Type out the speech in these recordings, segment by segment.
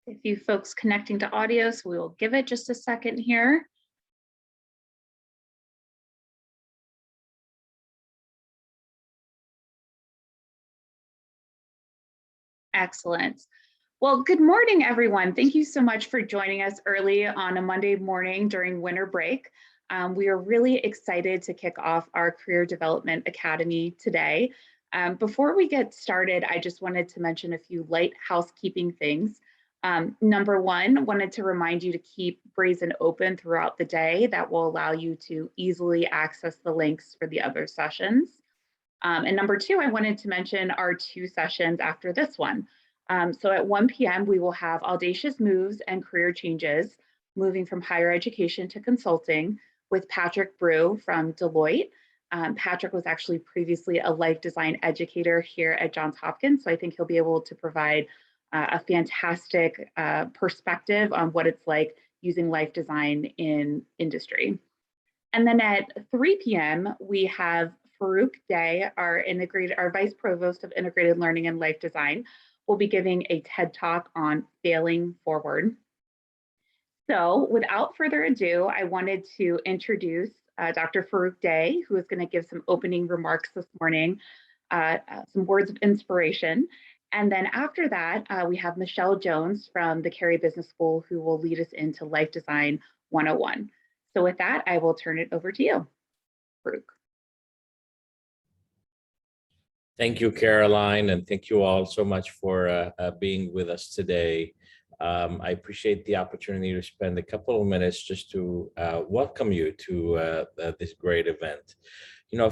A few folks connecting to audio, so we will give it just a second here. Excellent. Well, good morning, everyone. Thank you so much for joining us early on a Monday morning during winter break. We are really excited to kick off our Career Development Academy today. Before we get started, I just wanted to mention a few light housekeeping things. Number one, wanted to remind you to keep Brazen open throughout the day. That will allow you to easily access the links for the other sessions. And number two, I wanted to mention our 2 sessions after this one. So at 1 p.m., we will have Audacious Moves and Career Changes, moving from higher education to consulting with Patrick Brew from Deloitte. Patrick was actually previously a life design educator here at Johns Hopkins, so I think he'll be able to provide a fantastic perspective on what it's like using life design in industry. And then at 3 p.m., we have Farouk Day, our Vice Provost of Integrated Learning and Life Design, will be giving a TED Talk on failing forward. So without further ado, I wanted to introduce Dr. Farouk Day, who is going to give some opening remarks this morning, some words of inspiration. And then after that, we have Michelle Jones from the Carey Business School, who will lead us into Life Design 101. So with that, I will turn it over to you, Farouk. Thank you, Caroline, and thank you all so much for being with us today. I appreciate the opportunity to spend a couple of minutes just to welcome you to this great event. You know,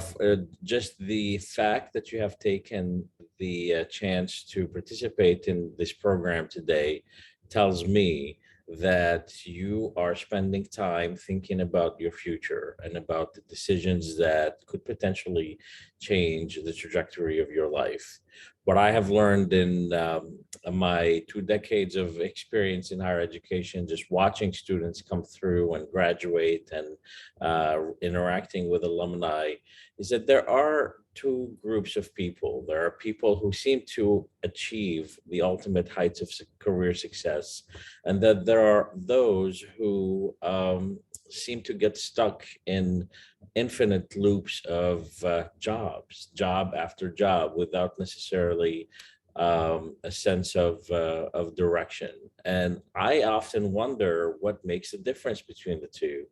just the fact that you have taken the chance to participate in this program today tells me that you are spending time thinking about your future and about the decisions that could potentially change the trajectory of your life. What I have learned in my 2 decades of experience in higher education, just watching students come through and graduate and interacting with alumni, is that there are 2 groups of people. There are people who seem to achieve the ultimate heights of career success, and that there are those who seem to get stuck in infinite loops of job after job, without necessarily a sense of direction. And I often wonder what makes the difference between the 2.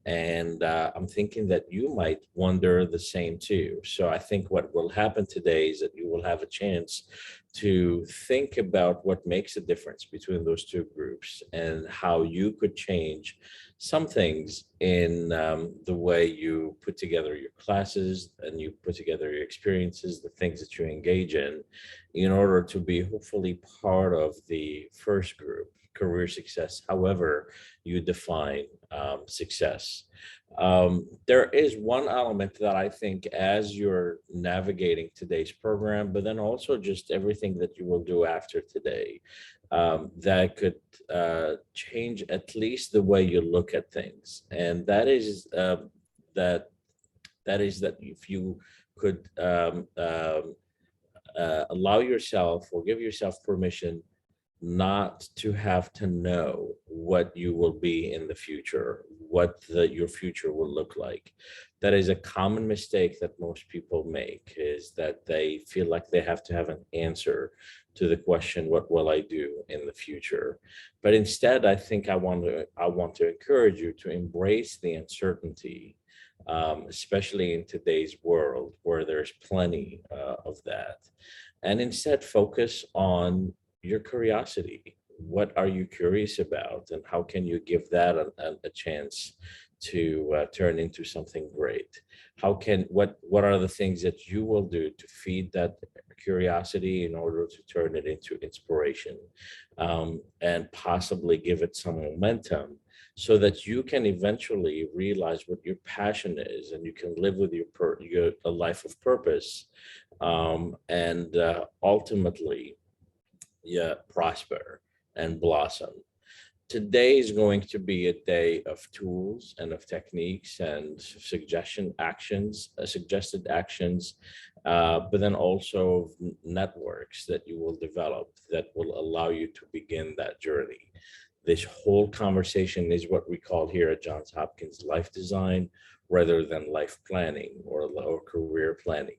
And I'm thinking that you might wonder the same too. So I think what will happen today is that you will have a chance to think about what makes a difference between those 2 groups and how you could change some things in the way you put together your classes and you put together your experiences, the things that you engage in order to be hopefully part of the first group, career success, however you define success. There is one element that I think, as you're navigating today's program, but then also just everything that you will do after today, that could change at least the way you look at things. And that is that if you could allow yourself or give yourself permission not to have to know what you will be in the future, what your future will look like. That is a common mistake that most people make, is that they feel like they have to have an answer to the question, what will I do in the future? But instead, I think I want to encourage you to embrace the uncertainty, especially in today's world where there's plenty of that. And instead focus on your curiosity. What are you curious about, and how can you give that a chance to turn into something great? What are the things that you will do to feed that curiosity in order to turn it into inspiration, and possibly give it some momentum, so that you can eventually realize what your passion is and you can live with a life of purpose, and ultimately prosper and blossom. Today is going to be a day of tools and of techniques and suggested actions but then also networks that you will develop that will allow you to begin that journey. This whole conversation is what we call here at Johns Hopkins life design rather than life planning or career planning.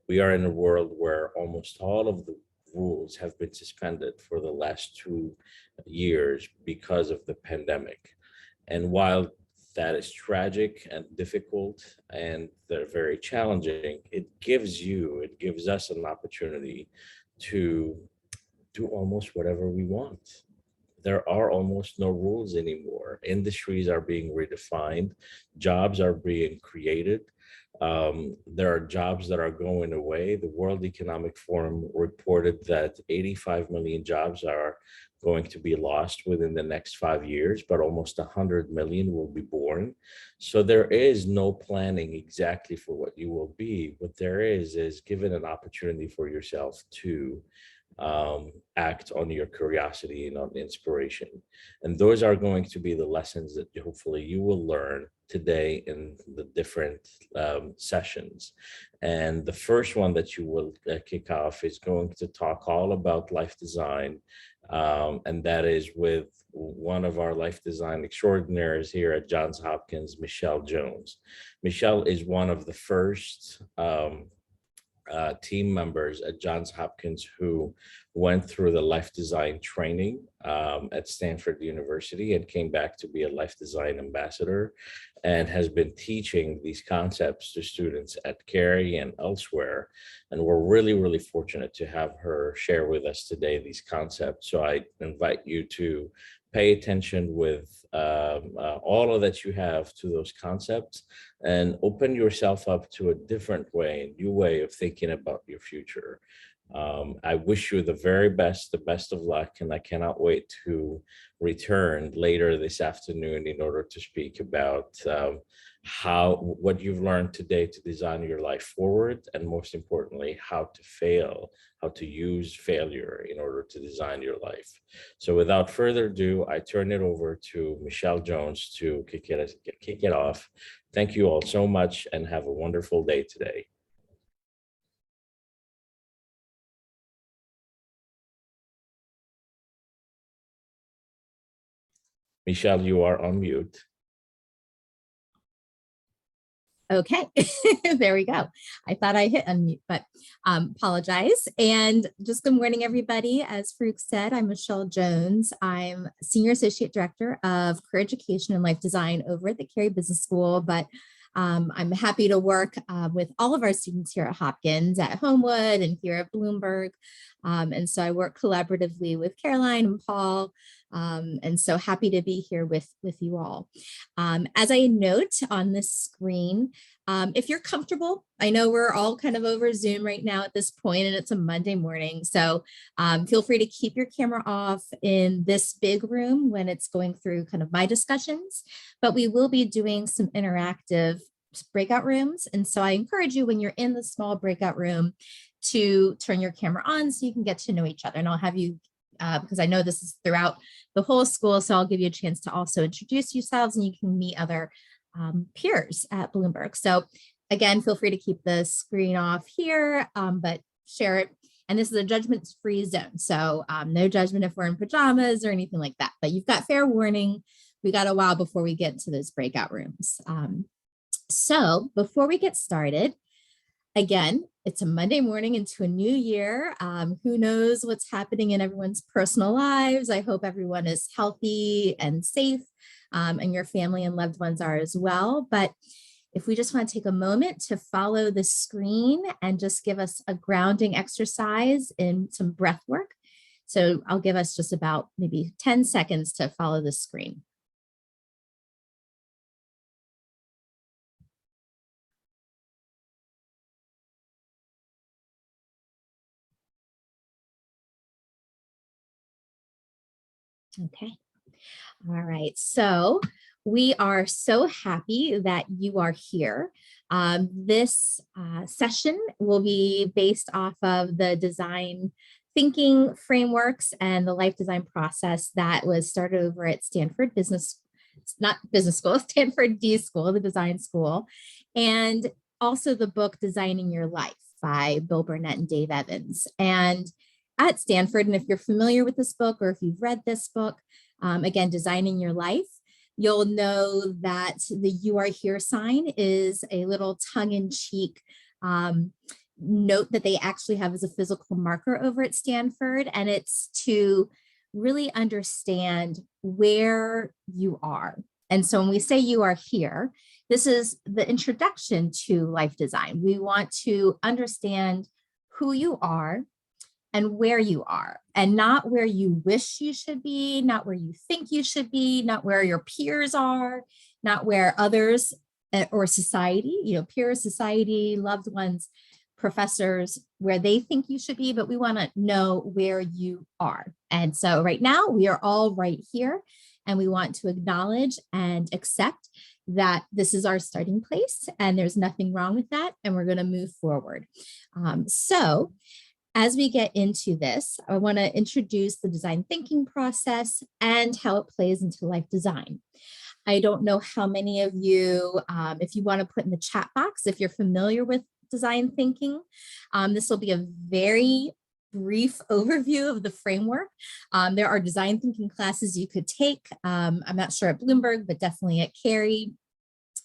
We are in a world where almost all of the rules have been suspended for the last 2 years because of the pandemic. And while that is tragic and difficult and they're very challenging, it gives us an opportunity to do almost whatever we want. There are almost no rules anymore. Industries are being redefined, jobs are being created. There are jobs that are going away. The World Economic Forum reported that 85 million jobs are going to be lost within the next 5 years, but almost 100 million will be born. So there is no planning exactly for what you will be. What there is given an opportunity for yourself to act on your curiosity and on inspiration. And those are going to be the lessons that hopefully you will learn today in the different sessions. And the first one that you will kick off is going to talk all about life design. And that is with one of our life design extraordinaires here at Johns Hopkins, Michelle Jones. Michelle is one of the first team members at Johns Hopkins who went through the life design training at Stanford University and came back to be a life design ambassador and has been teaching these concepts to students at Cary and elsewhere. And we're really, really fortunate to have her share with us today these concepts. So I invite you to pay attention with all of that you have to those concepts and open yourself up to a different way, a new way of thinking about your future. I wish you the very best, the best of luck, and I cannot wait to return later this afternoon in order to speak about what you've learned today to design your life forward, and most importantly, how to fail, how to use failure in order to design your life. So without further ado, I turn it over to Michelle Jones to kick it off. Thank you all so much and have a wonderful day today. Michelle, you are on mute. Okay, there we go. I thought I hit unmute, but apologize. And just good morning, everybody. As Farouk said, I'm Michelle Jones. I'm Senior Associate Director of Career Education and Life Design over at the Cary Business School, but I'm happy to work with all of our students here at Hopkins, at Homewood and here at Bloomberg. And so I work collaboratively with Caroline and Paul. And so happy to be here with you all. As I note on this screen, if you're comfortable, I know we're all kind of over Zoom right now at this point, and it's a Monday morning. So feel free to keep your camera off in this big room when it's going through kind of my discussions, but we will be doing some interactive breakout rooms. And so I encourage you when you're in the small breakout room to turn your camera on so you can get to know each other. And I'll have you because I know this is throughout the whole school. So I'll give you a chance to also introduce yourselves and you can meet other peers at Bloomberg. So again, feel free to keep the screen off here, but share it. And this is a judgment-free zone. So no judgment if we're in pajamas or anything like that, but you've got fair warning. We got a while before we get to those breakout rooms. So before we get started, again, it's a Monday morning into a new year. Who knows what's happening in everyone's personal lives? I hope everyone is healthy and safe, and your family and loved ones are as well. But if we just want to take a moment to follow the screen and just give us a grounding exercise in some breath work. So I'll give us just about maybe 10 seconds to follow the screen. Okay. All right. So we are so happy that you are here. This session will be based off of the design thinking frameworks and the life design process that was started over at Stanford Business, not Business School, Stanford D School, the design school, and also the book Designing Your Life. by Bill Burnett and Dave Evans. And at Stanford, and if you're familiar with this book or if you've read this book, again, Designing Your Life, you'll know that the "You Are Here" sign is a little tongue-in-cheek note that they actually have as a physical marker over at Stanford. And it's to really understand where you are. And so when we say "you are here," this is the introduction to life design. We want to understand who you are and where you are, and not where you wish you should be, not where you think you should be, not where your peers are, not where others or society, peers, society, loved ones, professors, where they think you should be, but we want to know where you are. And so right now we are all right here, and we want to acknowledge and accept that this is our starting place and there's nothing wrong with that, and we're going to move forward. So as we get into this, I want to introduce the design thinking process and how it plays into life design. I don't know how many of you, if you want to put in the chat box, if you're familiar with design thinking, this will be a very brief overview of the framework. There are design thinking classes you could take. I'm not sure at Bloomberg, but definitely at Carey.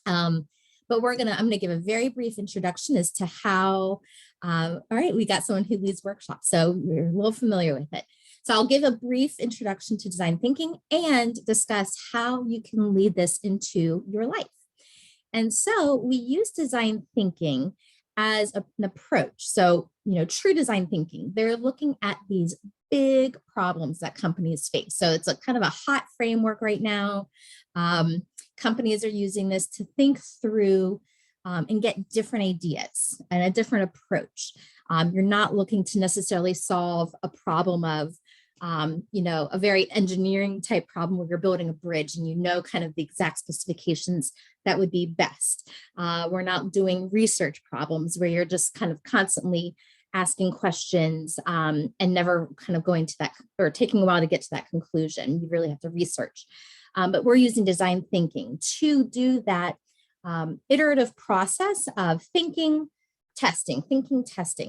But I'm gonna give a very brief introduction as to how, all right, we got someone who leads workshops, so we're a little familiar with it. So I'll give a brief introduction to design thinking and discuss how you can lead this into your life. And so we use design thinking as an approach. So, true design thinking, they're looking at these big problems that companies face. So it's a kind of a hot framework right now. Companies are using this to think through and get different ideas and a different approach. You're not looking to necessarily solve a problem of, a very engineering type problem where you're building a bridge and kind of the exact specifications that would be best. We're not doing research problems where you're just kind of constantly asking questions and never kind of going to that, or taking a while to get to that conclusion. You really have to research. But we're using design thinking to do that iterative process of thinking, testing.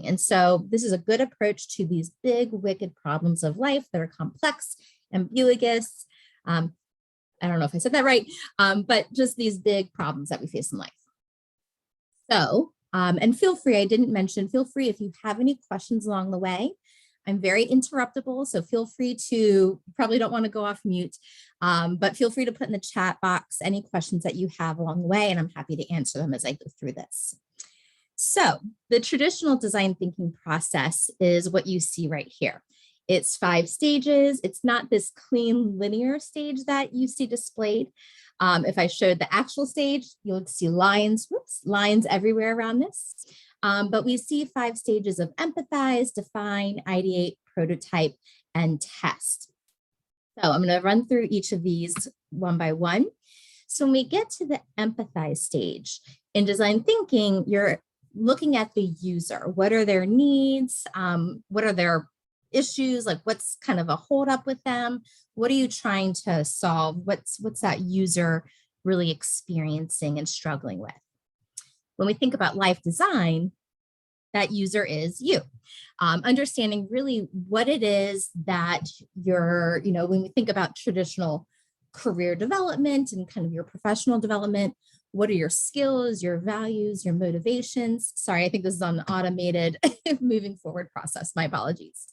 And so this is a good approach to these big, wicked problems of life that are complex, ambiguous. I don't know if I said that right, but just these big problems that we face in life. So, and feel free if you have any questions along the way. I'm very interruptible, so feel free to, you probably don't want to go off mute, but feel free to put in the chat box any questions that you have along the way, and I'm happy to answer them as I go through this. So the traditional design thinking process is what you see right here. It's 5 stages. It's not this clean linear stage that you see displayed. If I showed the actual stage, you'll see lines everywhere around this. But we see 5 stages of empathize, define, ideate, prototype, and test. So I'm going to run through each of these one by one. So when we get to the empathize stage, in design thinking, you're looking at the user. What are their needs? What are their issues? Like, what's kind of a holdup with them? What are you trying to solve? What's that user really experiencing and struggling with? When we think about life design, that user is you. Understanding really what it is that you're, when we think about traditional career development and kind of your professional development, what are your skills, your values, your motivations? Sorry, I think this is on the automated moving forward process. My apologies.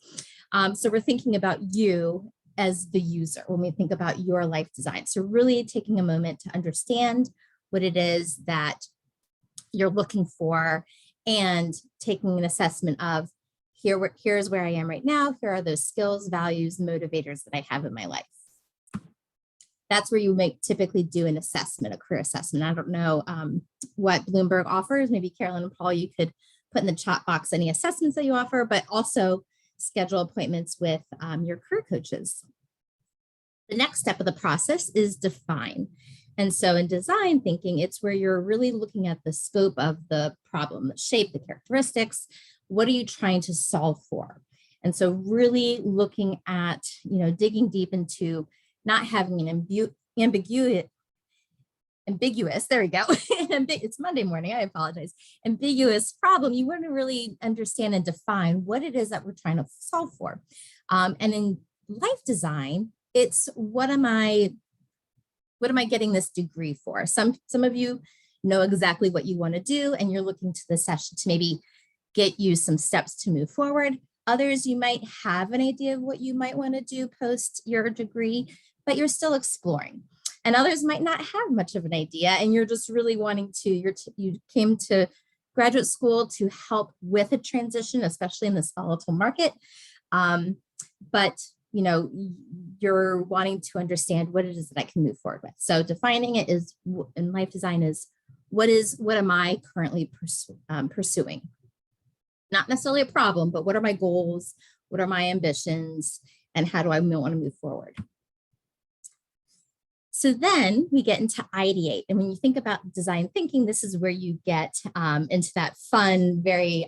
So we're thinking about you as the user when we think about your life design. So really taking a moment to understand what it is that you're looking for and taking an assessment of here's where I am right now. Here are those skills, values, motivators that I have in my life. That's where you might typically do an assessment, a career assessment. I don't know what Bloomberg offers. Maybe Carolyn and Paul, you could put in the chat box any assessments that you offer, but also schedule appointments with your career coaches. The next step of the process is define. And so in design thinking, it's where you're really looking at the scope of the problem, the shape, the characteristics. What are you trying to solve for? And so really looking at, digging deep into not having an ambiguity ambiguous, there we go. It's Monday morning, I apologize. Ambiguous problem, you want to really understand and define what it is that we're trying to solve for. And in life design, it's what am I getting this degree for? Some of you know exactly what you want to do, and you're looking to the session to maybe get you some steps to move forward. Others, you might have an idea of what you might want to do post your degree, but you're still exploring. And others might not have much of an idea, and you're just really wanting to, you came to graduate school to help with a transition, especially in this volatile market. But you know, you're wanting to understand what it is that I can move forward with. So defining it is, in life design, is what am I currently pursuing? Not necessarily a problem, but what are my goals? What are my ambitions? And how do I want to move forward? So then we get into ideate. And when you think about design thinking, this is where you get into that fun, very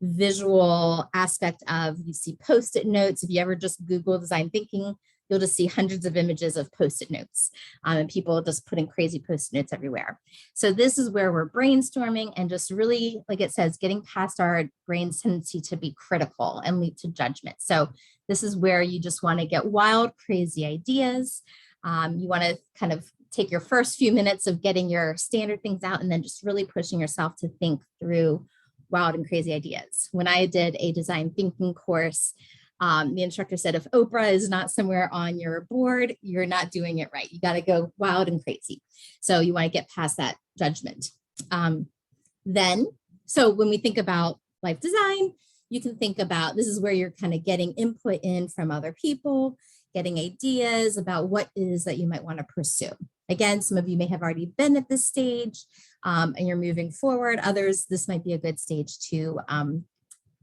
visual aspect of, you see Post-it notes. If you ever just Google design thinking, you'll just see hundreds of images of Post-it notes and people just putting crazy Post-it notes everywhere. So this is where we're brainstorming and just really, like it says, getting past our brain's tendency to be critical and leap to judgment. So this is where you just want to get wild, crazy ideas. You want to kind of take your first few minutes of getting your standard things out and then just really pushing yourself to think through wild and crazy ideas. When I did a design thinking course, the instructor said, if Oprah is not somewhere on your board, you're not doing it right. You got to go wild and crazy. So you want to get past that judgment. So when we think about life design, you can think about, this is where you're kind of getting input in from other people, getting ideas about what it is that you might want to pursue. Again, some of you may have already been at this stage and you're moving forward. Others, this might be a good stage to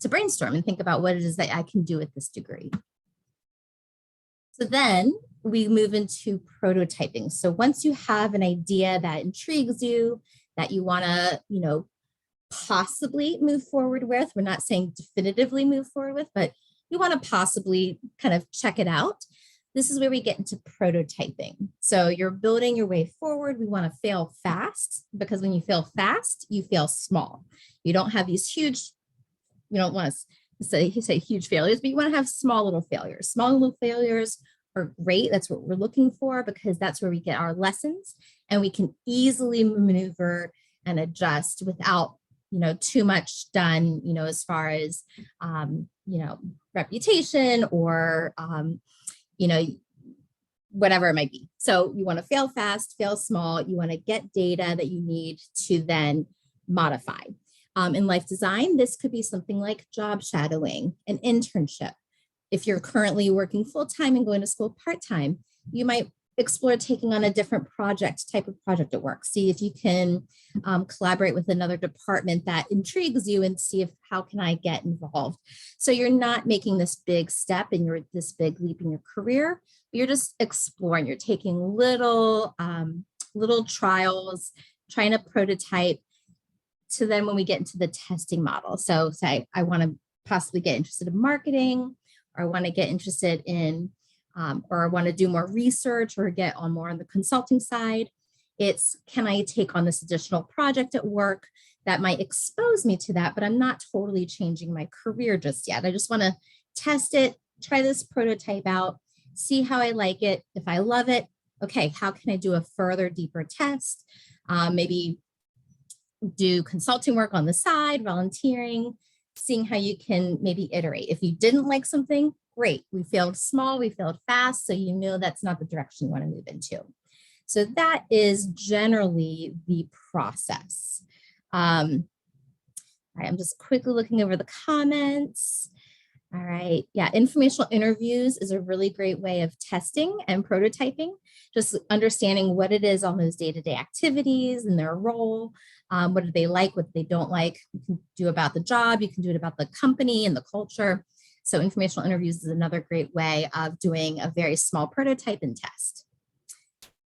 brainstorm and think about what it is that I can do with this degree. So then we move into prototyping. So once you have an idea that intrigues you, that you want to, you know, possibly move forward with, we're not saying definitively move forward with, but you want to possibly kind of check it out. This is where we get into prototyping. So you're building your way forward. We want to fail fast, because when you fail fast, you fail small. You don't have these huge, you don't want to say huge failures, but you want to have small little failures. Small little failures are great. That's what we're looking for, because that's where we get our lessons and we can easily maneuver and adjust without, you know, too much done, you know, as far as, you know, reputation or, you know, whatever it might be. So you want to fail fast, fail small. You want to get data that you need to then modify. In life design, this could be something like job shadowing, an internship. If you're currently working full-time and going to school part-time, you might explore taking on a different type of project at work. See if you can collaborate with another department that intrigues you and see how can I get involved. So you're not making this big step and this big leap in your career, but you're just exploring. You're taking little trials, trying to prototype. So then when we get into the testing model, so say I want to possibly get interested in marketing, or I want to get interested in or I want to do more research or get on more on the consulting side. It's, can I take on this additional project at work that might expose me to that, but I'm not totally changing my career just yet. I just want to test it, try this prototype out, see how I like it. If I love it, okay, how can I do a further, deeper test? Maybe do consulting work on the side, volunteering, seeing how you can maybe iterate. If you didn't like something, great. We failed small, we failed fast, so you know that's not the direction you want to move into. So that is generally the process. All right, I'm just quickly looking over the comments. All right, yeah, informational interviews is a really great way of testing and prototyping, just understanding what it is on those day-to-day activities and their role. What do they like, what they don't like. You can do about the job, you can do it about the company and the culture. So informational interviews is another great way of doing a very small prototype and test.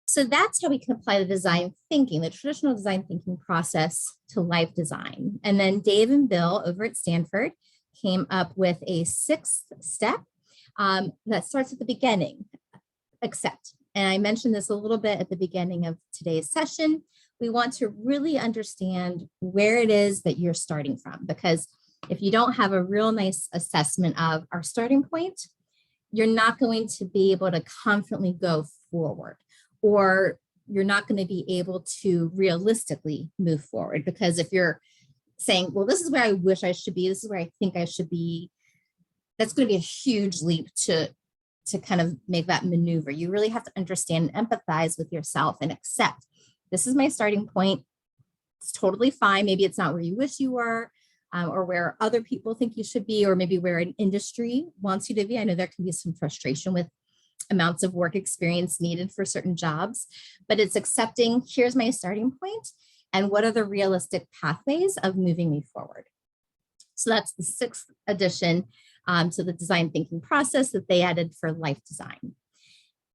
So that's how we can apply the design thinking, the traditional design thinking process to life design. And then Dave and Bill over at Stanford came up with a 6th step that starts at the beginning, accept. And I mentioned this a little bit at the beginning of today's session. We want to really understand where it is that you're starting from, because if you don't have a real nice assessment of our starting point, you're not going to be able to confidently go forward, or you're not going to be able to realistically move forward. Because if you're saying, well, this is where I wish I should be, this is where I think I should be, that's going to be a huge leap to kind of make that maneuver. You really have to understand and empathize with yourself and accept, this is my starting point. It's totally fine. Maybe it's not where you wish you were, or where other people think you should be, or maybe where an industry wants you to be. I know there can be some frustration with amounts of work experience needed for certain jobs, but it's accepting, here's my starting point, and what are the realistic pathways of moving me forward. So that's the 6th addition to the design thinking process that they added for life design.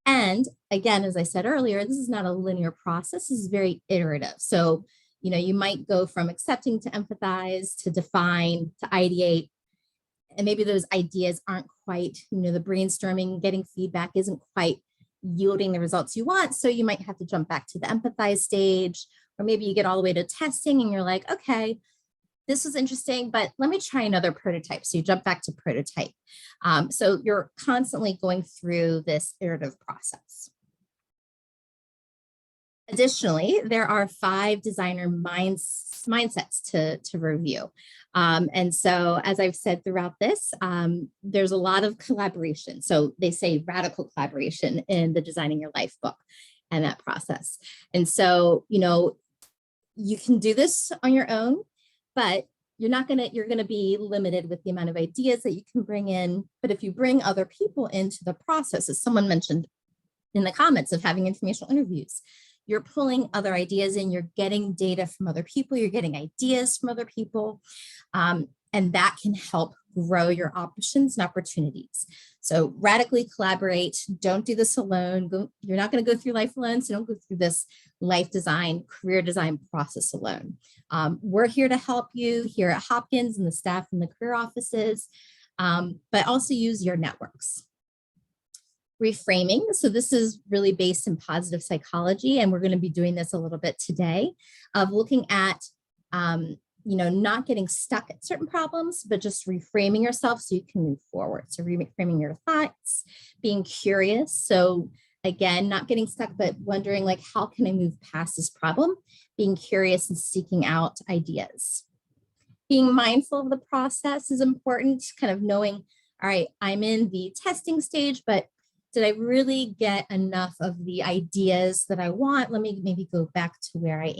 And again, as I said earlier, this is not a linear process. This is very iterative. So, you might go from accepting to empathize, to define, to ideate, and maybe those ideas aren't quite, the brainstorming, getting feedback isn't quite yielding the results you want. So you might have to jump back to the empathize stage, or maybe you get all the way to testing and you're like, okay, this was interesting, but let me try another prototype. So you jump back to prototype. So you're constantly going through this iterative process. Additionally, there are 5 designer mindsets to review. And so, as I've said throughout this, there's a lot of collaboration. So they say radical collaboration in the Designing Your Life book and that process. And so, you can do this on your own, but you're going to be limited with the amount of ideas that you can bring in. But if you bring other people into the process, as someone mentioned in the comments of having informational interviews, you're pulling other ideas in, you're getting data from other people, you're getting ideas from other people, and that can help grow your options and opportunities. So radically collaborate, don't do this alone. You're not going to go through life alone, so don't go through this life design, career design process alone. We're here to help you here at Hopkins and the staff in the career offices, but also use your networks. Reframing. So this is really based in positive psychology, and we're going to be doing this a little bit today, of looking at, not getting stuck at certain problems, but just reframing yourself so you can move forward. So reframing your thoughts, being curious. So again, not getting stuck, but wondering, like, how can I move past this problem? Being curious and seeking out ideas. Being mindful of the process is important, kind of knowing, all right, I'm in the testing stage, but did I really get enough of the ideas that I want? Let me maybe go back to where I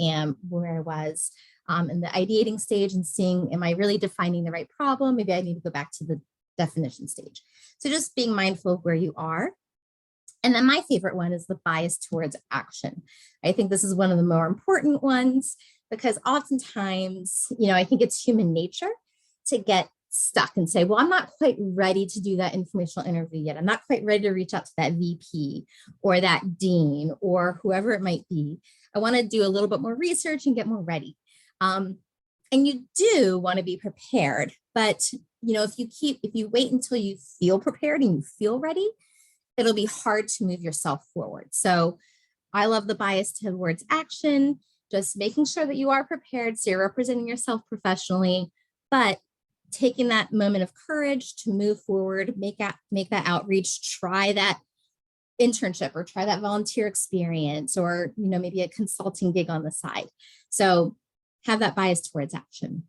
was in the ideating stage and seeing, am I really defining the right problem? Maybe I need to go back to the definition stage. So just being mindful of where you are. And then my favorite one is the bias towards action. I think this is one of the more important ones, because oftentimes, I think it's human nature to get stuck and say, well, I'm not quite ready to do that informational interview yet. I'm not quite ready to reach out to that VP or that dean or whoever it might be. I want to do a little bit more research and get more ready. And you do want to be prepared, but if you wait until you feel prepared and you feel ready, it'll be hard to move yourself forward. So I love the bias towards action, just making sure that you are prepared, so you're representing yourself professionally, but taking that moment of courage to move forward, make that outreach, try that internship or try that volunteer experience, or maybe a consulting gig on the side. So have that bias towards action.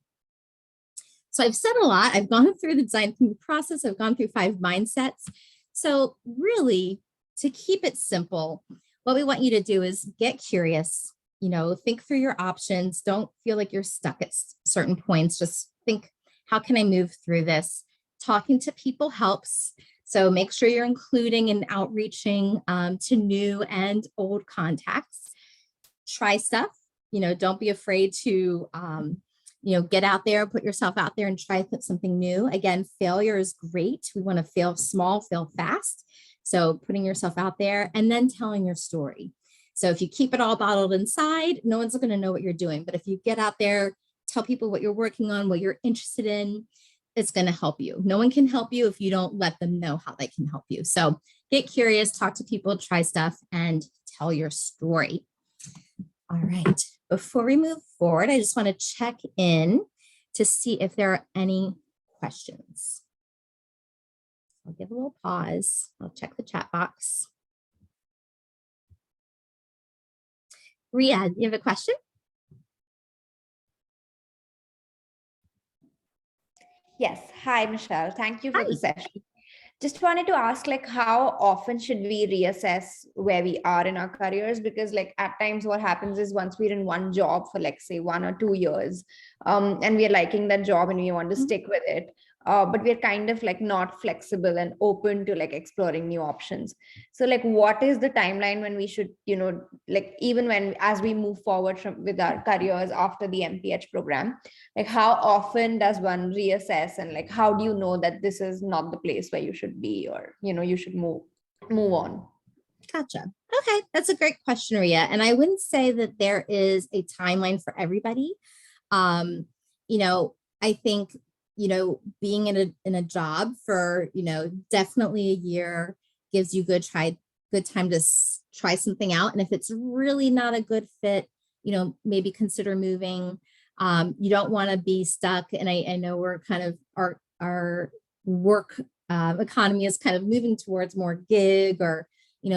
So I've said a lot. I've gone through the design thinking process. I've gone through 5 mindsets. So really, to keep it simple, what we want you to do is get curious, think through your options. Don't feel like you're stuck at certain points. Just think, how can I move through this? Talking to people helps. So make sure you're including and outreaching to new and old contacts. Try stuff. Don't be afraid to, get out there, put yourself out there and try something new. Again, failure is great. We want to fail small, fail fast. So putting yourself out there and then telling your story. So if you keep it all bottled inside, no one's going to know what you're doing. But if you get out there, tell people what you're working on, what you're interested in, it's going to help you. No one can help you if you don't let them know how they can help you. So get curious, talk to people, try stuff, and tell your story. All right. Before we move forward, I just want to check in to see if there are any questions. I'll give a little pause. I'll check the chat box. Ria, you have a question? Yes. Hi, Michelle. Thank you for Hi. the session. Just wanted to ask, like, how often should we reassess where we are in our careers? Because like at times what happens is once we're in one job for like say 1 or 2 years, and we're liking that job and we want to stick with it, but we're kind of like not flexible and open to like exploring new options. So like what is the timeline when we should, like even when as we move forward with our careers after the MPH program, like how often does one reassess, and like how do you know that this is not the place where you should be, or you should move on? Gotcha. Okay, that's a great question, Ria. And I wouldn't say that there is a timeline for everybody. I think, being in a job for, definitely a year gives you good time to try something out. And if it's really not a good fit, maybe consider moving. You don't want to be stuck. And I know we're kind of our work economy is kind of moving towards more gig or,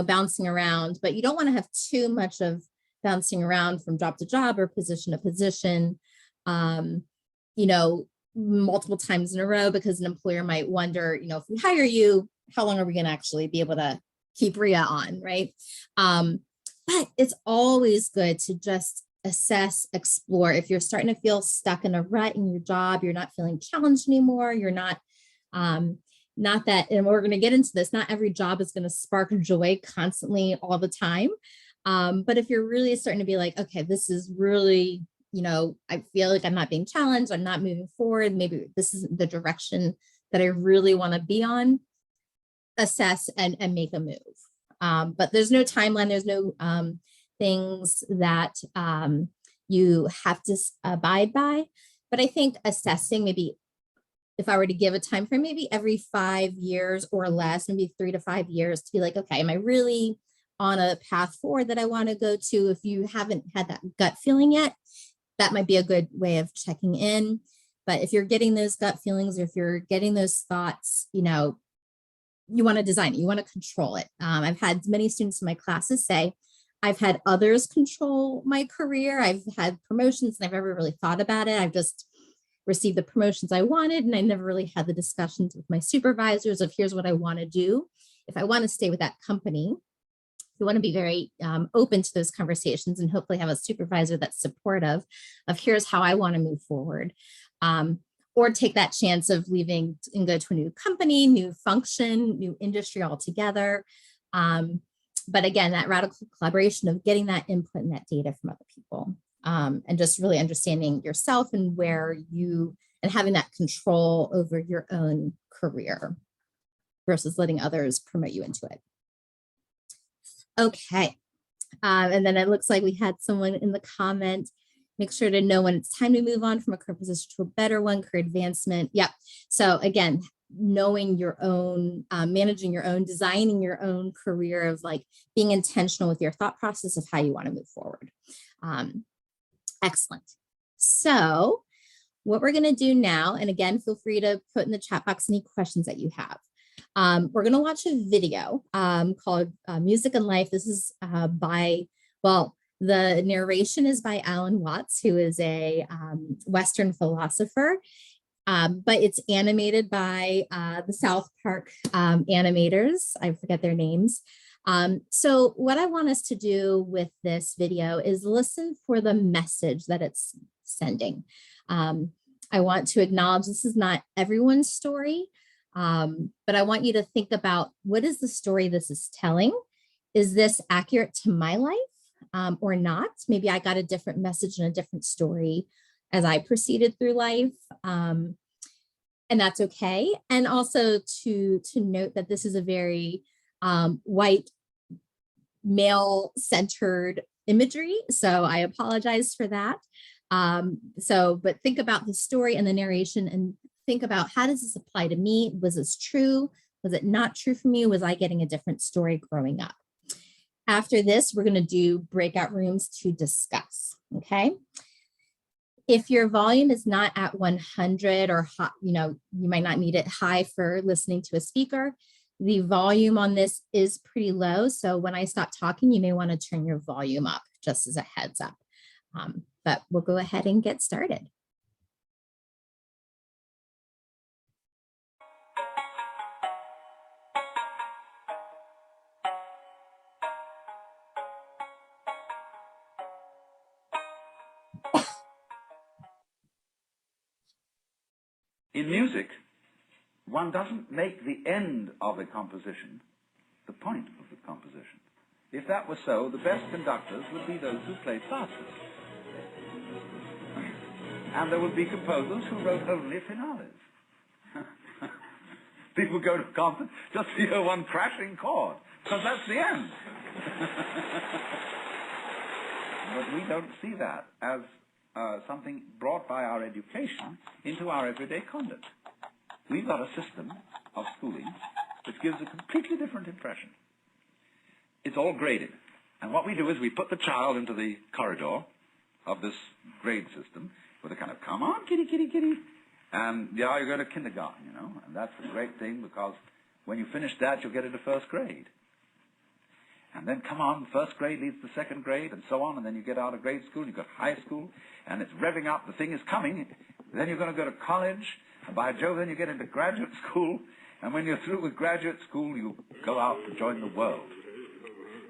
bouncing around, but you don't want to have too much of bouncing around from job to job or position to position, multiple times in a row, because an employer might wonder, if we hire you, how long are we going to actually be able to keep Ria on, right? But it's always good to just assess, explore. If you're starting to feel stuck in a rut in your job, you're not feeling challenged anymore, you're not that, and we're going to get into this, not every job is going to spark joy constantly all the time. But if you're really starting to be like, okay, this is really, I feel like I'm not being challenged, I'm not moving forward, maybe this isn't the direction that I really want to be on, assess and make a move. But there's no timeline, there's no things that you have to abide by. But I think assessing, maybe if I were to give a time frame, maybe every 5 years or less, maybe 3 to 5 years, to be like, okay, am I really on a path forward that I want to go to? If you haven't had that gut feeling yet, that might be a good way of checking in. But if you're getting those gut feelings, or if you're getting those thoughts, you want to design it, you want to control it. I've had many students in my classes say, I've had others control my career. I've had promotions and I've never really thought about it. I've just received the promotions I wanted, and I never really had the discussions with my supervisors of here's what I want to do. If I want to stay with that company, you want to be very open to those conversations and hopefully have a supervisor that's supportive of here's how I want to move forward. Or take that chance of leaving and go to a new company, new function, new industry altogether. But again, that radical collaboration of getting that input and that data from other people, and just really understanding yourself and and having that control over your own career versus letting others promote you into it. Okay. And then it looks like we had someone in the comment, make sure to know when it's time to move on from a current position to a better one, career advancement. Yep. So again, knowing your own, managing your own, designing your own career, of like being intentional with your thought process of how you want to move forward. Excellent. So what we're going to do now, and again, feel free to put in the chat box any questions that you have. We're going to watch a video called Music and Life. This is the narration is by Alan Watts, who is a Western philosopher, but it's animated by the South Park animators. I forget their names. So what I want us to do with this video is listen for the message that it's sending. I want to acknowledge this is not everyone's story, but I want you to think about, what is the story this is telling? Is this accurate to my life or not? Maybe I got a different message and a different story as I proceeded through life. And that's okay. And also to note that this is a very white, male-centered imagery. So I apologize for that. But think about the story and the narration and think about, how does this apply to me? Was this true? Was it not true for me? Was I getting a different story growing up? After this, we're going to do breakout rooms to discuss. Okay. If your volume is not at 100 or hot, you might not need it high for listening to a speaker. The volume on this is pretty low. So when I stop talking, you may want to turn your volume up just as a heads up. But we'll go ahead and get started. In music, one doesn't make the end of a composition the point of the composition. If that were so, the best conductors would be those who played fastest. And there would be composers who wrote only finales. People go to a concert just to hear one crashing chord, because that's the end. But we don't see that as something brought by our education into our everyday conduct. We've got a system of schooling which gives a completely different impression. It's all graded. And what we do is we put the child into the corridor of this grade system with a kind of, come on, kitty, kitty, kitty. And yeah, you go to kindergarten, and that's a great thing because when you finish that, you'll get into first grade. And then, come on, first grade leads to second grade, and so on, and then you get out of grade school, you've got high school, and it's revving up, the thing is coming. Then you're going to go to college, and by Jove, then you get into graduate school, and when you're through with graduate school, you go out to join the world.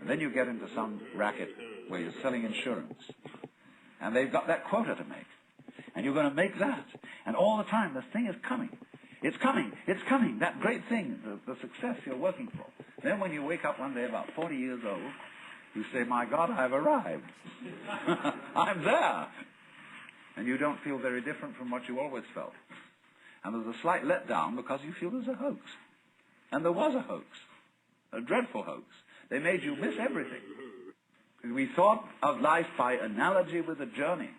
And then you get into some racket where you're selling insurance, and they've got that quota to make, and you're going to make that, and all the time, this thing is coming. It's coming, that great thing, the success you're working for. Then when you wake up one day about 40 years old, you say, my God, I've arrived. I'm there. And you don't feel very different from what you always felt. And there's a slight letdown because you feel there's a hoax. And there was a hoax, a dreadful hoax. They made you miss everything. We thought of life by analogy with a journey,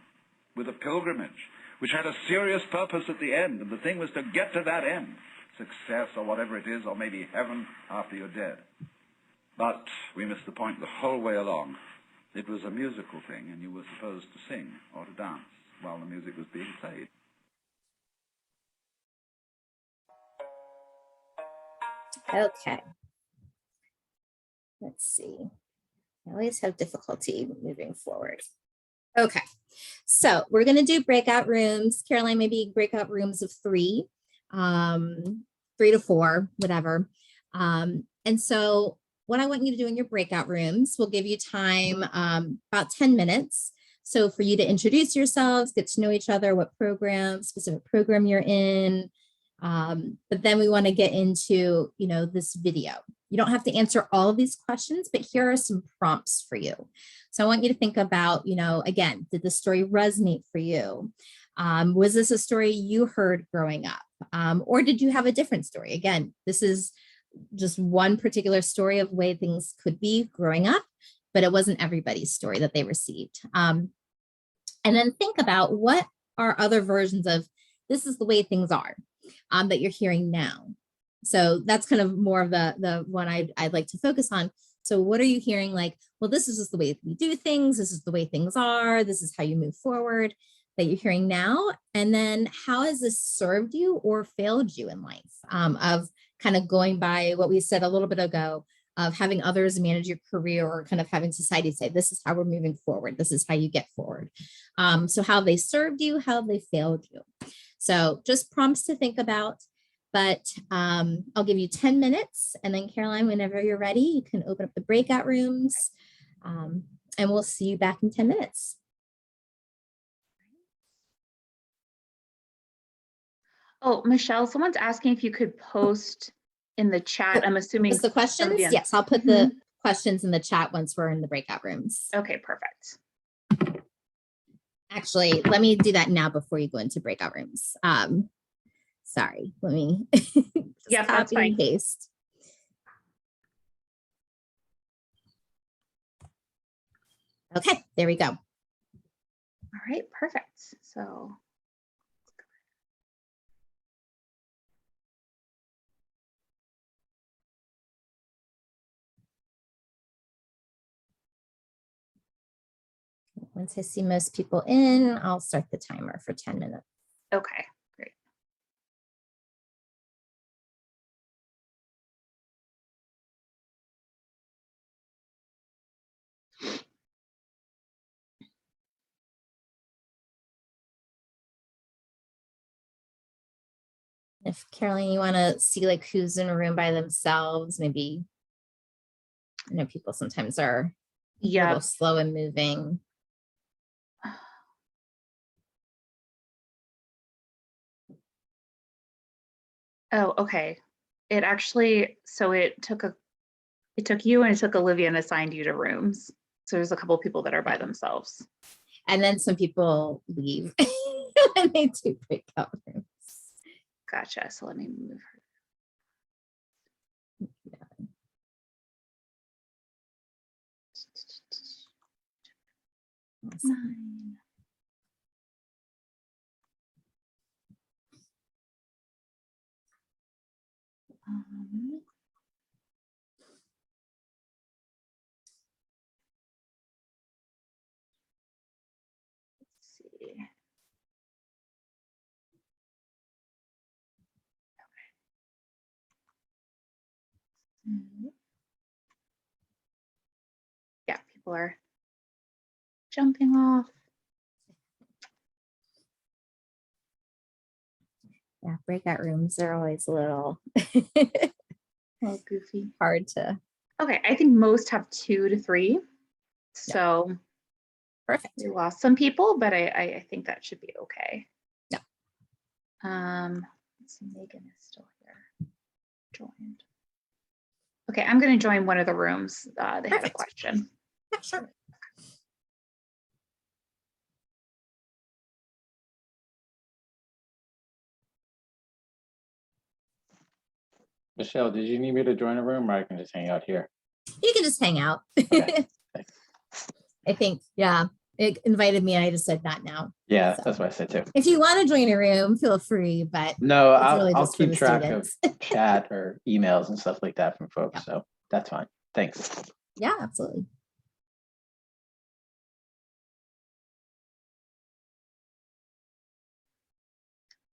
with a pilgrimage, which had a serious purpose at the end, and the thing was to get to that end, success or whatever it is, or maybe heaven after you're dead. But we missed the point the whole way along. It was a musical thing, and you were supposed to sing or to dance while the music was being played. Okay. Let's see. I always have difficulty moving forward. Okay, so we're going to do breakout rooms. Caroline, maybe breakout rooms of 3, 3 to 4, whatever. And so what I want you to do in your breakout rooms, we'll give you time, about 10 minutes. So for you to introduce yourselves, get to know each other, what program, specific program you're in. But then we want to get into, this video. You don't have to answer all of these questions, but here are some prompts for you. So I want you to think about, again, did the story resonate for you? Was this a story you heard growing up? Or did you have a different story? Again, this is just one particular story of way things could be growing up, but it wasn't everybody's story that they received. And then think about what are other versions of this is the way things are that you're hearing now. So that's kind of more of the one I'd like to focus on. So what are you hearing like, well, this is just the way we do things. This is the way things are. This is how you move forward that you're hearing now. And then how has this served you or failed you in life of kind of going by what we said a little bit ago of having others manage your career or kind of having society say, this is how we're moving forward. This is how you get forward. So how they served you, how they failed you. So just prompts to think about. But I'll give you 10 minutes and then Caroline, whenever you're ready, you can open up the breakout rooms and we'll see you back in 10 minutes. Oh, Michelle, someone's asking if you could post in the chat. I'm assuming the questions. Yes, I'll put the questions in the chat once we're in the breakout rooms. Okay, perfect. Actually, let me do that now before you go into breakout rooms. Sorry, let me Yeah, that's fine. And paste. Okay, there we go. All right, perfect. So Once I see most people in, I'll start the timer for 10 minutes. Okay, great. If Caroline, you want to see like who's in a room by themselves, maybe. I know people sometimes are a little slow in moving. Oh, okay. It actually, so it took you and it took Olivia and assigned you to rooms. So there's a couple of people that are by themselves. And then some people leave and they do breakout rooms. Gotcha. So let me move her. Awesome. 9. Let's see. Okay. Yeah, people are jumping off. Yeah, breakout rooms are always a little Goofy. hard to. Okay, I think most have 2 to 3. So Perfect. we lost some people, but I think that should be okay. Yeah. Let's see, Megan is still here. Joined. Okay, I'm going to join one of the rooms. They had a question. Yeah, sure. Michelle, did you need me to join a room, or I can just hang out here? You can just hang out. Okay. I think, yeah, it invited me and I just said not now. Yeah, So. that's what I said too. If you want to join a room, feel free, but No, it's really I'll just for keep the track students. of chat or emails and stuff like that from folks. Yep. So that's fine. Thanks. Yeah, absolutely.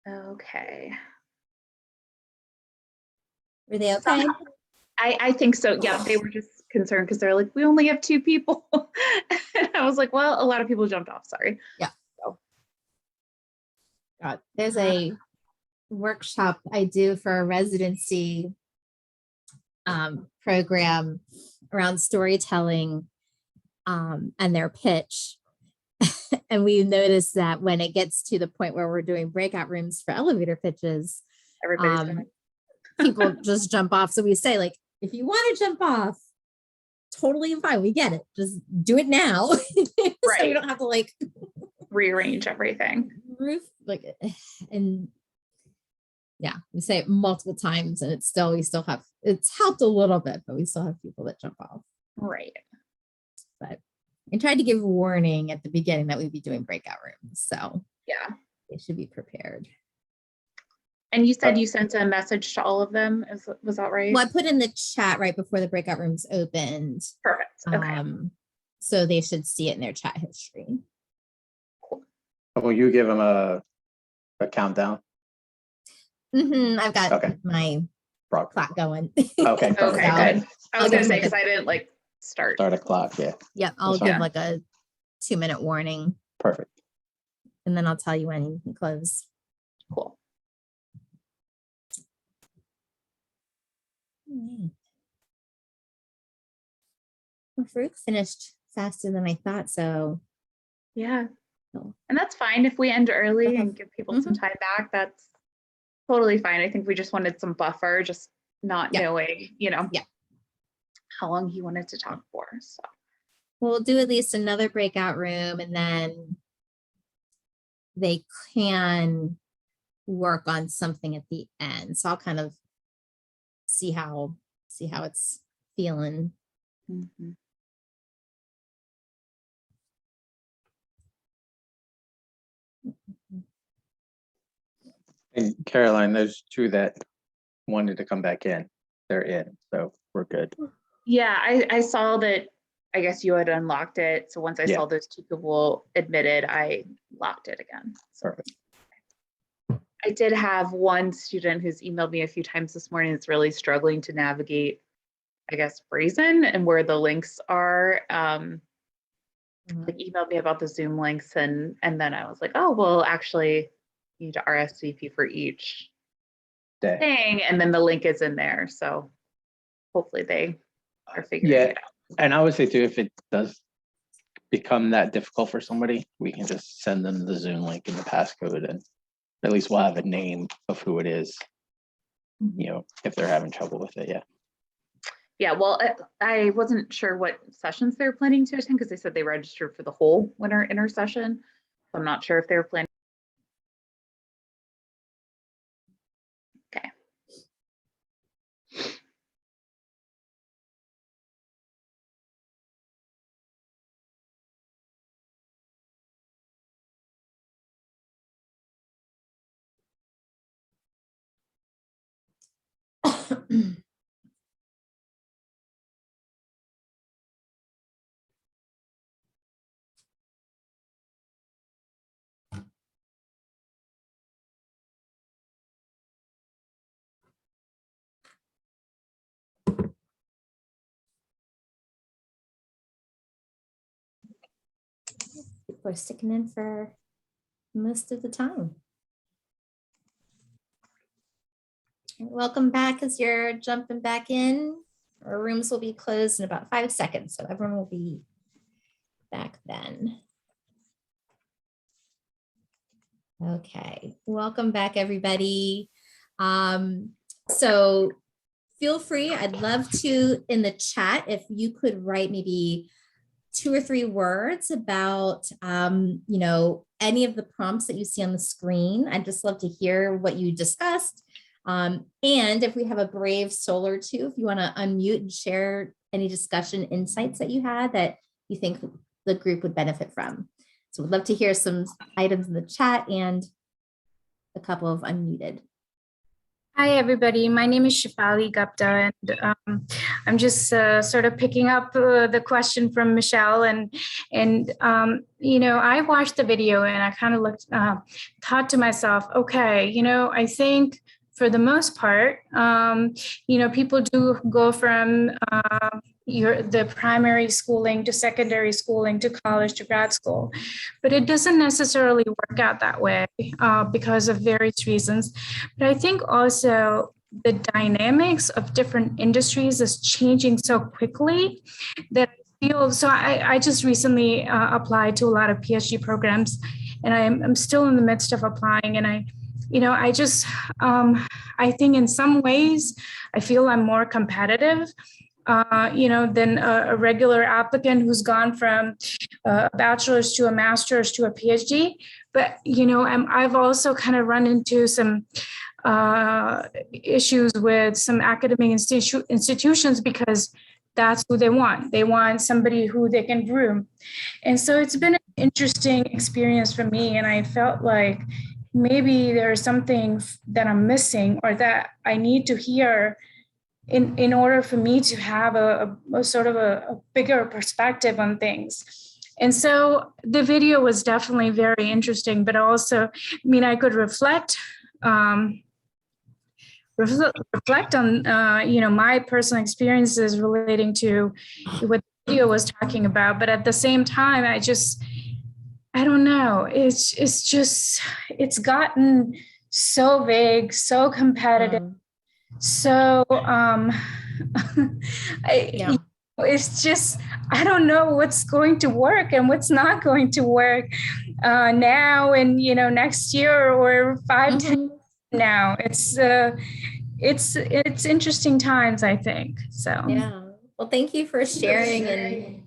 Okay. Were they okay? I think so. Yeah, they were just concerned because they're like, we only have 2 people. And I was like, well, a lot of people jumped off. Sorry. Yeah. So. There's a workshop I do for a residency program around storytelling and their pitch. And we noticed that when it gets to the point where we're doing breakout rooms for elevator pitches, people just jump off. So we say, like, if you want to jump off, totally fine. We get it. Just do it now. Right. So we don't have to like rearrange everything. And yeah, we say it multiple times and it's helped a little bit, but we still have people that jump off. Right. But I tried to give warning at the beginning that we'd be doing breakout rooms. So yeah, they should be prepared. And you said you sent a message to all of them. Was that right? Well, I put in the chat right before the breakout rooms opened. Perfect. Okay. So they should see it in their chat history. Cool. Will you give them a countdown? I've got my clock going. Okay. Okay, good. I was going to say, because I didn't like start a clock. Yeah. Yeah, I'll give like a 2-minute warning. Perfect. And then I'll tell you when you can close. Cool. Well, Farouk finished faster than I thought, so. Yeah. And that's fine if we end early and give people some time back. That's totally fine. I think we just wanted some buffer, just not knowing, how long he wanted to talk for. So we'll do at least another breakout room, and then they can work on something at the end. So I'll kind of see how it's feeling. Mm-hmm. And Caroline, those 2 that wanted to come back in, they're in, so we're good. Yeah, I saw that I guess you had unlocked it. So once I Yeah. saw those two people admitted, I locked it again. So Perfect. I did have one student who's emailed me a few times this morning that's really struggling to navigate, I guess, Brazen and where the links are. Like emailed me about the Zoom links, and then I was like, oh, well, actually, you need to RSVP for each Day. thing, and then the link is in there. So hopefully they are figuring Yeah. it out. And I would say too, if it does become that difficult for somebody, we can just send them the Zoom link and the passcode, and at least we'll have a name of who it is, you know, if they're having trouble with it. Yeah. Yeah, well, I wasn't sure what sessions they were planning to attend because they said they registered for the whole winter intersession. So I'm not sure if they were planning. Okay. People are sticking in for most of the time. Welcome back as you're jumping back in. Our rooms will be closed in about 5 seconds, so everyone will be back then. Okay, welcome back, everybody. So feel free, I'd love to, in the chat, if you could write maybe 2 or 3 words about, you know, any of the prompts that you see on the screen. I'd just love to hear what you discussed. And if we have a brave soul or two, if you want to unmute and share any discussion insights that you had that you think the group would benefit from. So we'd love to hear some items in the chat and a couple of unmuted. Hi, everybody. My name is Shefali Gupta, and I'm just sort of picking up the question from Michelle. And you know, I watched the video and I kind of thought to myself, okay, you know, I think for the most part, you know, people do go from the primary schooling to secondary schooling to college to grad school, but it doesn't necessarily work out that way because of various reasons. But I think also the dynamics of different industries is changing so quickly that I feel, so I just recently applied to a lot of PhD programs, and I'm still in the midst of applying, and you know, I just, I think in some ways, I feel I'm more competitive, you know, than a regular applicant who's gone from a bachelor's to a master's to a PhD. But, you know, I've also kind of run into some issues with some academic institutions because that's who they want. They want somebody who they can groom. And so it's been an interesting experience for me. And I felt like maybe there's something that I'm missing or that I need to hear in order for me to have a sort of a bigger perspective on things. And so the video was definitely very interesting, but also, I mean, I could reflect on, you know, my personal experiences relating to what the video was talking about. But at the same time, I don't know. It's gotten so vague, so competitive. So it's just, I don't know what's going to work and what's not going to work now and, you know, next year or 5, 10 years now. It's interesting times, I think. So yeah. Well, thank you for sharing and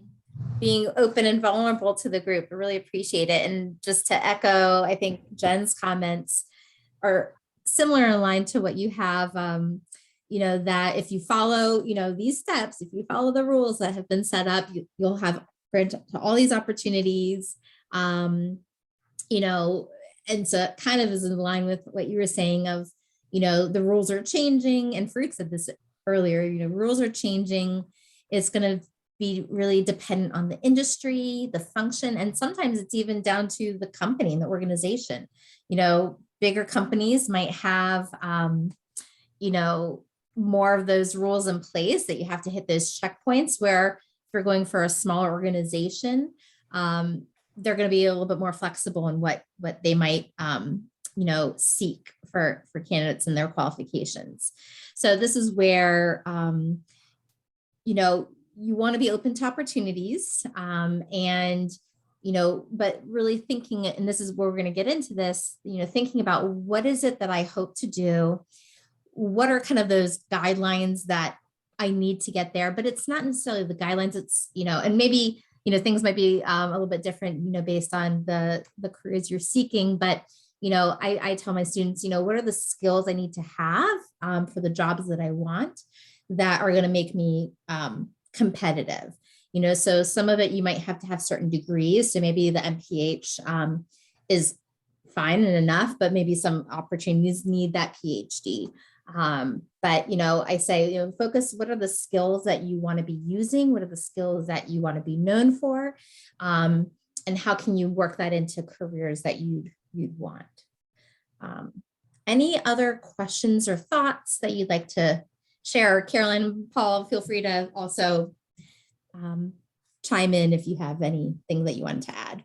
being open and vulnerable to the group. I really appreciate it. And just to echo, I think Jen's comments are similar in line to what you have, you know, that if you follow, you know, these steps, if you follow the rules that have been set up, you'll have all these opportunities, you know, and so it kind of is in line with what you were saying of, you know, the rules are changing, and Farouk said this earlier, you know, rules are changing. It's going to be really dependent on the industry, the function, and sometimes it's even down to the company and the organization. You know, bigger companies might have, you know, more of those rules in place that you have to hit those checkpoints, where if you're going for a smaller organization, they're going to be a little bit more flexible in what they might, you know, seek for candidates and their qualifications. So this is where, you know, you want to be open to opportunities, and, you know, but really thinking, and this is where we're going to get into this, you know, thinking about what is it that I hope to do? What are kind of those guidelines that I need to get there? But it's not necessarily the guidelines, it's, you know, and maybe, you know, things might be a little bit different, you know, based on the careers you're seeking. But, you know, I tell my students, you know, what are the skills I need to have for the jobs that I want that are going to make me competitive? You know, so some of it you might have to have certain degrees. So maybe the MPH is fine and enough, but maybe some opportunities need that PhD. But, you know, I say, you know, focus, what are the skills that you want to be using? What are the skills that you want to be known for? And how can you work that into careers that you'd want? Any other questions or thoughts that you'd like to share? Carolyn, Paul, feel free to also chime in if you have anything that you wanted to add.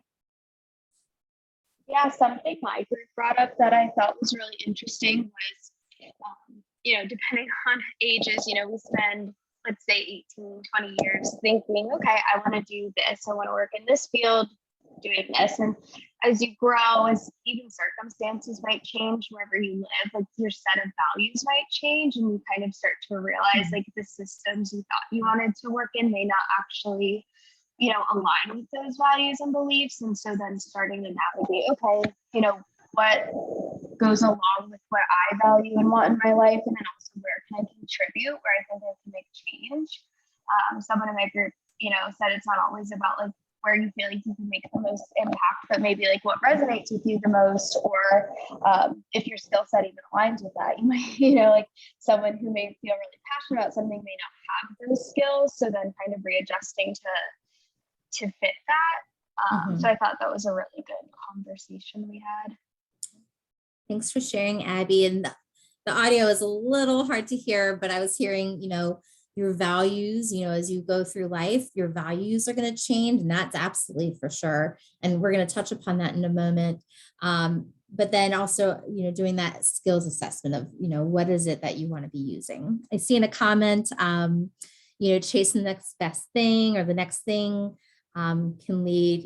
Yeah, something my group brought up that I thought was really interesting was, you know, depending on ages, you know, we spend, let's say 18, 20 years thinking, okay, I want to do this. I want to work in this field, doing this. And as you grow, as even circumstances might change wherever you live, like your set of values might change, and you kind of start to realize like the systems you thought you wanted to work in may not actually, you know, align with those values and beliefs. And so then starting to navigate, okay, you know, what goes along with what I value and want in my life, and then also where can I contribute, where I think I can make change. Someone in my group, you know, said it's not always about like where you feel like you can make the most impact, but maybe like what resonates with you the most, or if your skill set even aligns with that. You might, you know, like someone who may feel really passionate about something may not have those skills, so then kind of readjusting to fit that. So I thought that was a really good conversation we had. Thanks for sharing, Abby. And the audio is a little hard to hear, but I was hearing, you know, your values, you know, as you go through life, your values are going to change, and that's absolutely for sure. And we're going to touch upon that in a moment. But then also, you know, doing that skills assessment of, you know, what is it that you want to be using? I see in a comment, you know, chasing the next best thing or the next thing can lead,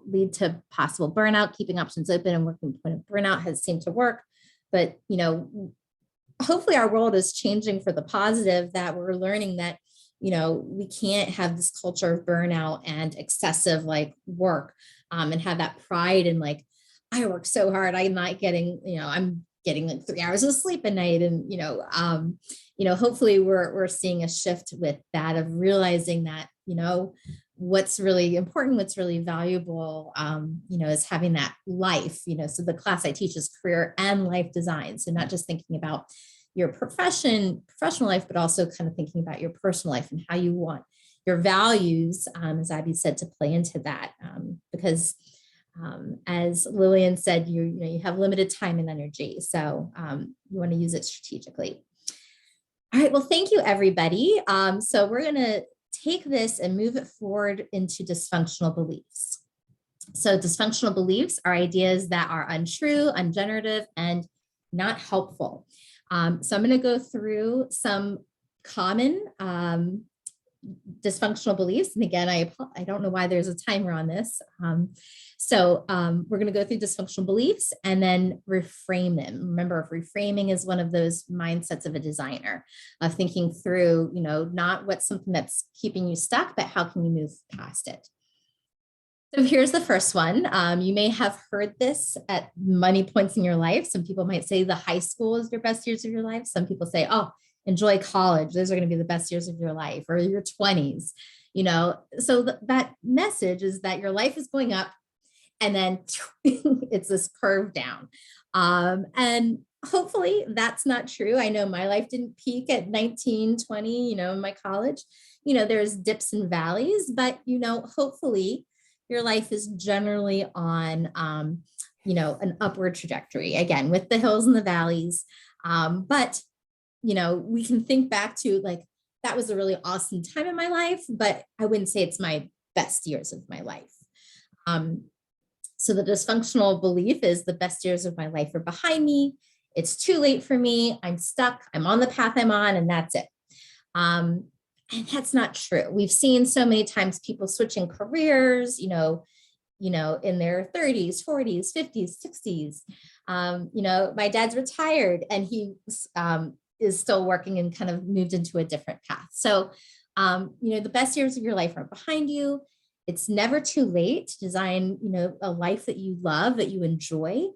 lead to possible burnout. Keeping options open and working point of burnout has seemed to work. But, you know, hopefully our world is changing for the positive, that we're learning that, you know, we can't have this culture of burnout and excessive like work and have that pride in like, I work so hard, I'm not getting, you know, I'm getting like 3 hours of sleep a night. And, hopefully we're seeing a shift with that, of realizing that, you know, what's really important, what's really valuable, is having that life, you know. So the class I teach is career and life design. So not just thinking about your professional life, but also kind of thinking about your personal life and how you want your values, as Abby said, to play into that. Because as Lillian said, you have limited time and energy. So you want to use it strategically. All right, well, thank you, everybody. So we're going to take this and move it forward into dysfunctional beliefs. So dysfunctional beliefs are ideas that are untrue, ungenerative, and not helpful. So I'm going to go through some common dysfunctional beliefs. And again, I don't know why there's a timer on this. So we're going to go through dysfunctional beliefs and then reframe them. Remember, reframing is one of those mindsets of a designer, of thinking through, not what's something that's keeping you stuck, but how can you move past it? So here's the first one. You may have heard this at many points in your life. Some people might say the high school is your best years of your life. Some people say, oh, enjoy college. Those are going to be the best years of your life, or your 20s, So that message is that your life is going up and then it's this curve down. And hopefully that's not true. I know my life didn't peak at 19, 20, in my college. There's dips and valleys, but, hopefully your life is generally on, an upward trajectory, again, with the hills and the valleys. But, we can think back to like, that was a really awesome time in my life, but I wouldn't say it's my best years of my life. So the dysfunctional belief is the best years of my life are behind me. It's too late for me. I'm stuck. I'm on the path I'm on, and that's it. And that's not true. We've seen so many times people switching careers, in their 30s, 40s, 50s, 60s. My dad's retired and he is still working and kind of moved into a different path. So, the best years of your life are behind you. It's never too late to design, a life that you love, that you enjoy.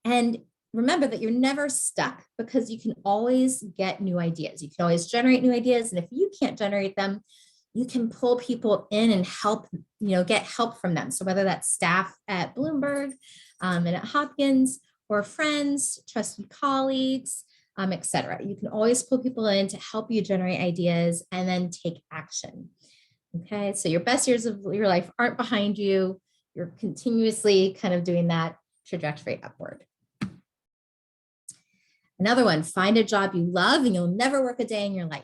And remember that you're never stuck because you can always get new ideas. You can always generate new ideas. And if you can't generate them, you can pull people in and help, get help from them. So whether that's staff at Bloomberg and at Hopkins or friends, trusted colleagues, et cetera. You can always pull people in to help you generate ideas and then take action. Okay, so your best years of your life aren't behind you. You're continuously kind of doing that trajectory upward. Another one, find a job you love and you'll never work a day in your life.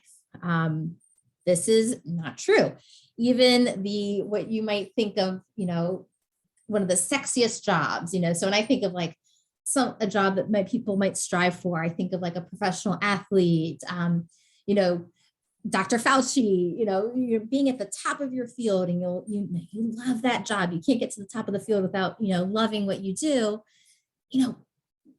This is not true. Even what you might think of, one of the sexiest jobs, so when I think of like a job that people might strive for, I think of like a professional athlete, Dr. Fauci, you're being at the top of your field and you love that job. You can't get to the top of the field without, loving what you do,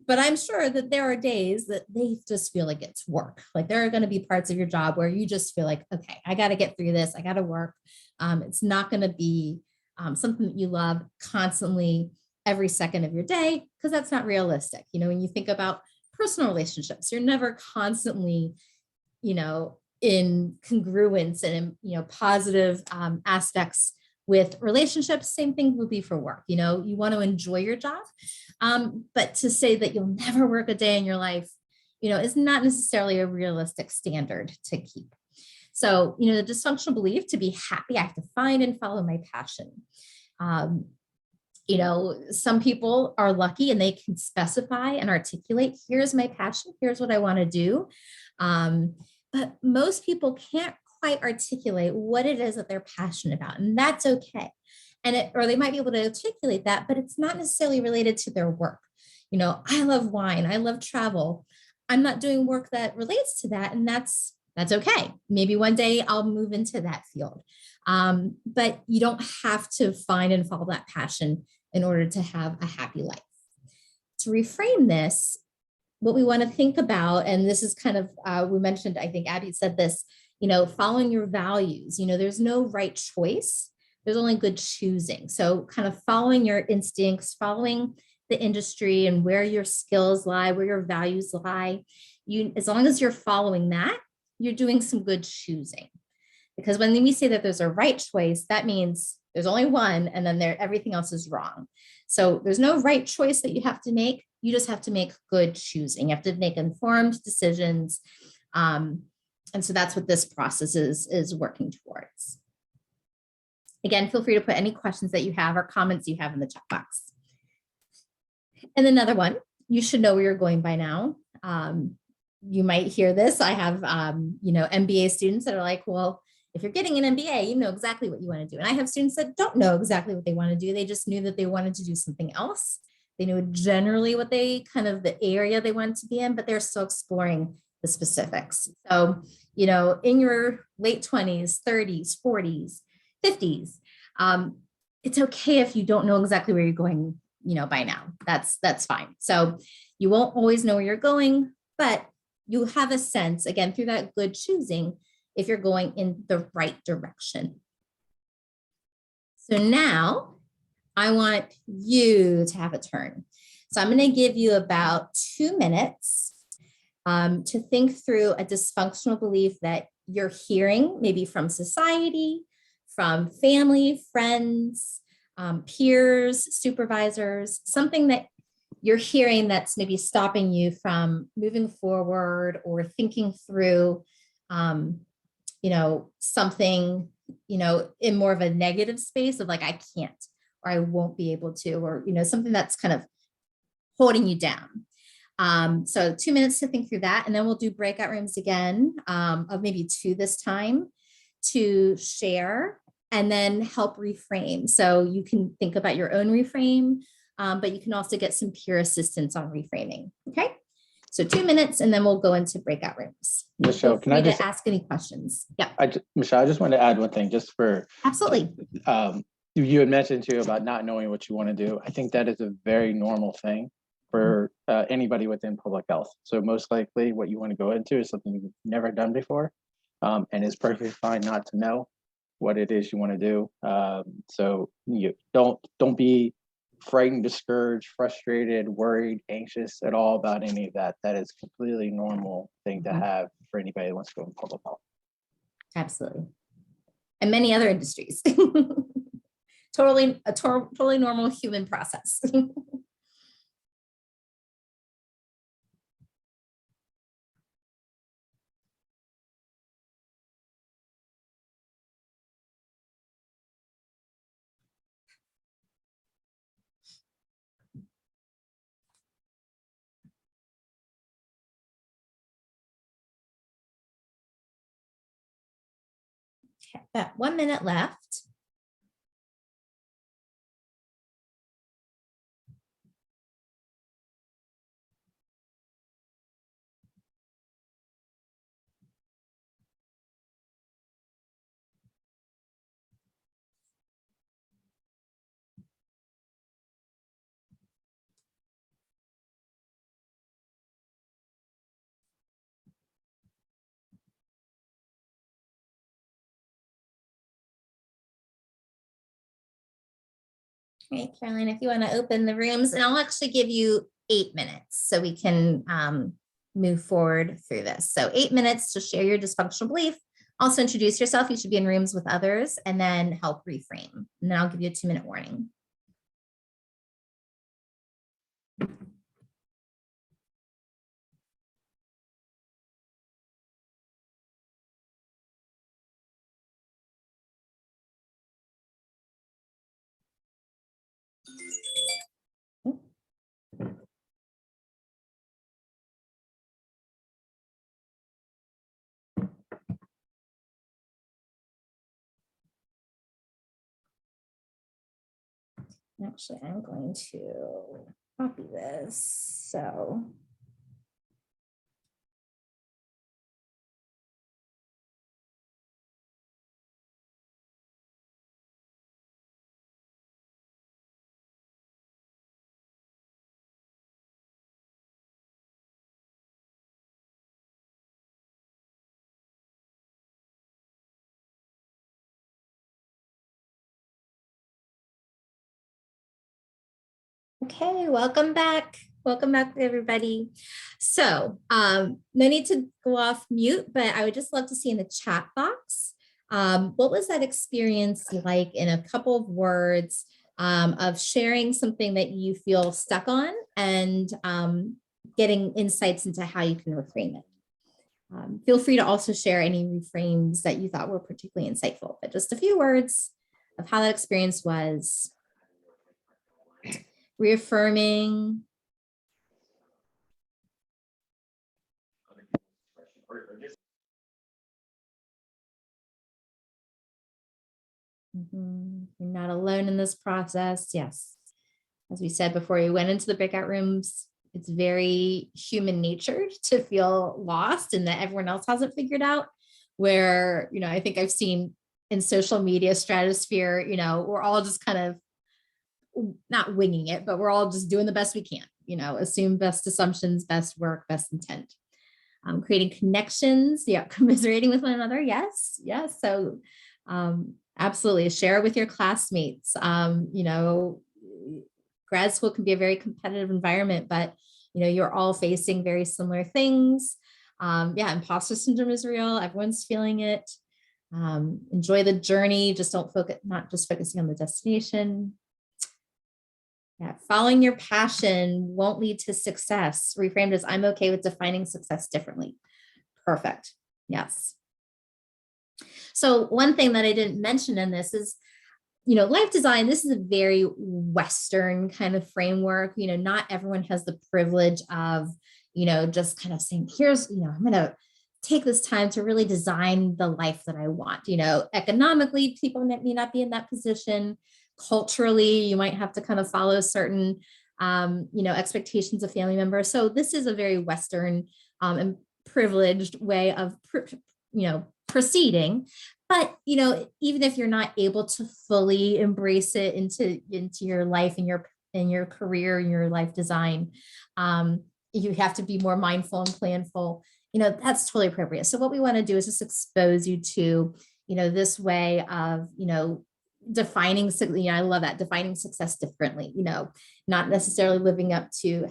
but I'm sure that there are days that they just feel like it's work. Like there are going to be parts of your job where you just feel like, okay, I got to get through this. I got to work. It's not going to be something that you love constantly every second of your day, because that's not realistic. When you think about personal relationships, you're never constantly, in congruence and, positive aspects with relationships. Same thing will be for work. You want to enjoy your job. But to say that you'll never work a day in your life, is not necessarily a realistic standard to keep. So, the dysfunctional belief to be happy, I have to find and follow my passion. Some people are lucky and they can specify and articulate, here's my passion, here's what I want to do. But most people can't quite articulate what it is that they're passionate about, and that's okay. Or they might be able to articulate that, but it's not necessarily related to their work. I love wine, I love travel. I'm not doing work that relates to that, and that's okay. Maybe one day I'll move into that field. But you don't have to find and follow that passion in order to have a happy life. To reframe this, what we want to think about, and this is kind of, we mentioned, I think Abby said this, following your values, there's no right choice. There's only good choosing. So kind of following your instincts, following the industry and where your skills lie, where your values lie. As long as you're following that, you're doing some good choosing. Because when we say that there's a right choice, that means there's only one, and then everything else is wrong. So there's no right choice that you have to make. You just have to make good choosing. You have to make informed decisions. And so that's what this process is working towards. Again, feel free to put any questions that you have or comments you have in the chat box. And another one, you should know where you're going by now. You might hear this. I have, MBA students that are like, well, if you're getting an MBA, you know exactly what you want to do. And I have students that don't know exactly what they want to do. They just knew that they wanted to do something else. They knew generally what the area they wanted to be in, but they're still exploring the specifics. So, in your late 20s, 30s, 40s, 50s, it's okay if you don't know exactly where you're going, by now. That's fine. So you won't always know where you're going, but you have a sense, again, through that good choosing, if you're going in the right direction. So now I want you to have a turn. So I'm going to give you about 2 minutes to think through a dysfunctional belief that you're hearing, maybe from society, from family, friends, peers, supervisors, something that you're hearing that's maybe stopping you from moving forward or thinking through, something, in more of a negative space of like, I can't, or I won't be able to, or, something that's kind of holding you down. So 2 minutes to think through that. And then we'll do breakout rooms again, of maybe 2 this time, to share and then help reframe. So you can think about your own reframe, but you can also get some peer assistance on reframing. Okay. So 2 minutes, and then we'll go into breakout rooms. Michelle, can I just ask any questions? Yeah. Michelle, I just wanted to add one thing just for. Absolutely. You had mentioned too about not knowing what you want to do. I think that is a very normal thing for anybody within public health. So most likely what you want to go into is something you've never done before, and it's perfectly fine not to know what it is you want to do. So you don't be frightened, discouraged, frustrated, worried, anxious at all about any of that. That is a completely normal thing to have for anybody who wants to go in public health. Absolutely. And many other industries. Totally normal human process. Okay, about 1 minute left. Okay, Caroline, if you want to open the rooms, and I'll actually give you 8 minutes so we can move forward through this. So 8 minutes to share your dysfunctional belief. Also introduce yourself. You should be in rooms with others, and then help reframe. And then I'll give you a 2-minute warning. Actually, I'm going to copy this. So okay, welcome back. Welcome back, everybody. So no need to go off mute, but I would just love to see in the chat box, what was that experience like in a couple of words, of sharing something that you feel stuck on and getting insights into how you can reframe it. Feel free to also share any reframes that you thought were particularly insightful, but just a few words of how that experience was. Reaffirming. You're not alone in this process. Yes. As we said before we went into the breakout rooms, it's very human nature to feel lost and that everyone else hasn't figured out. Where, I think I've seen in social media stratosphere, we're all just kind of not winging it, but we're all just doing the best we can, assume best assumptions, best work, best intent. Creating connections, commiserating with one another. Yes. So absolutely share with your classmates. Grad school can be a very competitive environment, but you're all facing very similar things. Imposter syndrome is real. Everyone's feeling it. Enjoy the journey. Just don't focus, not just focusing on the destination. Yeah, following your passion won't lead to success. Reframed as I'm okay with defining success differently. Perfect. Yes. So one thing that I didn't mention in this is, life design, this is a very Western kind of framework. Not everyone has the privilege of, just kind of saying, here's, I'm going to take this time to really design the life that I want. Economically, people may not be in that position. Culturally, you might have to kind of follow certain, expectations of family members. So this is a very Western and privileged way of, proceeding. But, even if you're not able to fully embrace it into your life and your career and your life design, you have to be more mindful and planful. That's totally appropriate. So what we want to do is just expose you to, this way of, defining, I love that, defining success differently, not necessarily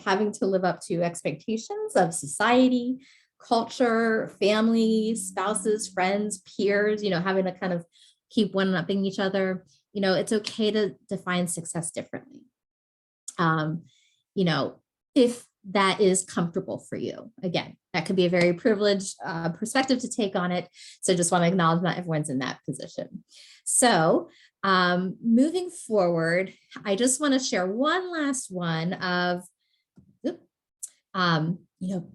having to live up to expectations of society, culture, family, spouses, friends, peers, having to kind of keep one-upping each other. It's okay to define success differently. If that is comfortable for you. Again, that could be a very privileged perspective to take on it. So just want to acknowledge not everyone's in that position. So moving forward, I just want to share one last one of,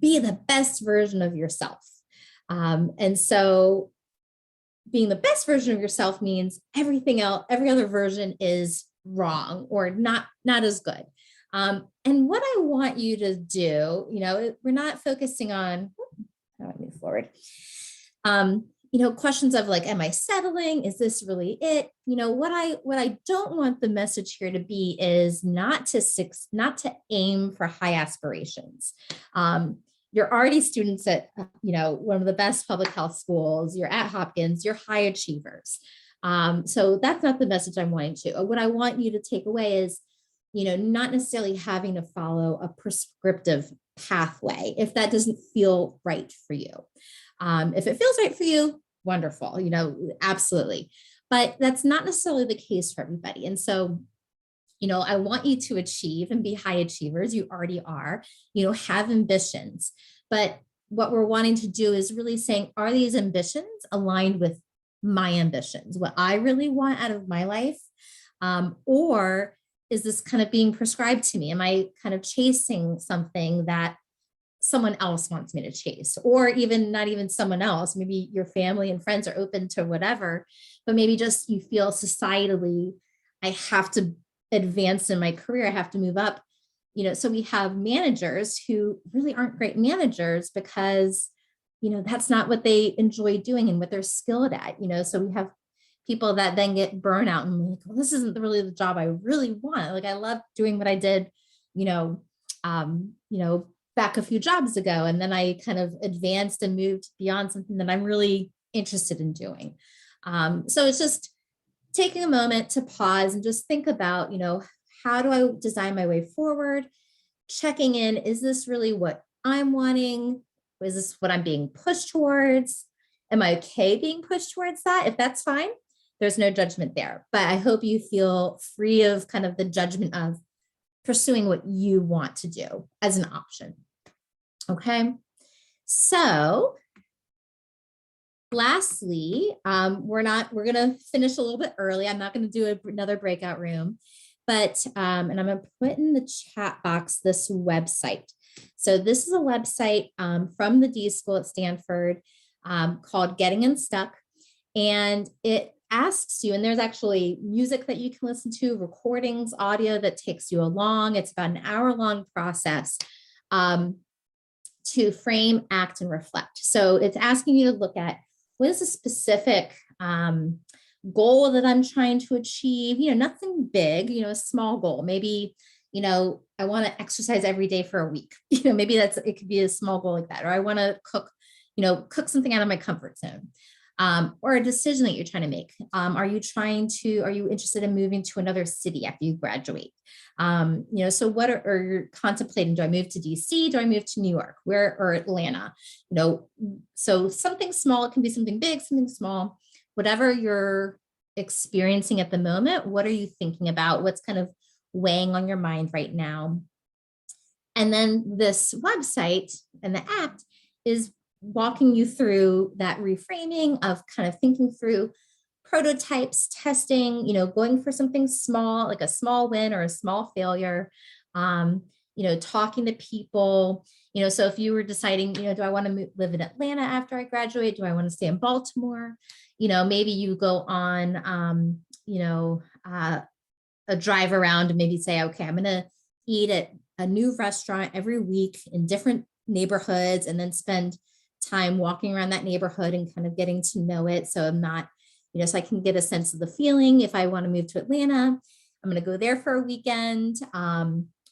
be the best version of yourself. And so being the best version of yourself means everything else, every other version is wrong or not as good. And what I want you to do, we're not focusing on, how do I move forward? Questions of like, am I settling? Is this really it? What I don't want the message here to be is not to aim for high aspirations. You're already students at, one of the best public health schools, you're at Hopkins, you're high achievers. So that's not the message I'm wanting to. What I want you to take away is, not necessarily having to follow a prescriptive pathway if that doesn't feel right for you. If it feels right for you, wonderful, absolutely. But that's not necessarily the case for everybody. And so, I want you to achieve and be high achievers. You already are, have ambitions. But what we're wanting to do is really saying, are these ambitions aligned with my ambitions, what I really want out of my life? Or is this kind of being prescribed to me? Am I kind of chasing something that someone else wants me to chase, or even not even someone else? Maybe your family and friends are open to whatever, but maybe just you feel societally, I have to advance in my career, I have to move up. So we have managers who really aren't great managers because, that's not what they enjoy doing and what they're skilled at. So we have people that then get burnout and like, well, this isn't really the job I really want. Like, I love doing what I did, back a few jobs ago. And then I kind of advanced and moved beyond something that I'm really interested in doing. So it's just taking a moment to pause and just think about, how do I design my way forward? Checking in, is this really what I'm wanting? Is this what I'm being pushed towards? Am I okay being pushed towards that? If that's fine, there's no judgment there. But I hope you feel free of kind of the judgment of pursuing what you want to do as an option. Okay. So lastly, we're going to finish a little bit early. I'm not going to do another breakout room, but, and I'm going to put in the chat box this website. So this is a website from the D School at Stanford called Getting Unstuck. And it asks you, and there's actually music that you can listen to, recordings, audio that takes you along. It's about an hour-long process to frame, act, and reflect. So it's asking you to look at what is a specific goal that I'm trying to achieve, nothing big, a small goal. Maybe, I want to exercise every day for a week. Maybe it could be a small goal like that. Or I want to cook something out of my comfort zone. Or a decision that you're trying to make. Are you interested in moving to another city after you graduate? So what are you contemplating? Do I move to DC? Do I move to New York? Or Atlanta? So something small, it can be something big, something small, whatever you're experiencing at the moment. What are you thinking about? What's kind of weighing on your mind right now. And then this website and the app is walking you through that reframing of kind of thinking through prototypes, testing, going for something small, like a small win or a small failure, talking to people, so if you were deciding, do I want to live in Atlanta after I graduate? Do I want to stay in Baltimore? Maybe you go on, a drive around and maybe say, okay, I'm going to eat at a new restaurant every week in different neighborhoods and then spend time walking around that neighborhood and kind of getting to know it. So I'm not, so I can get a sense of the feeling. If I want to move to Atlanta, I'm going to go there for a weekend.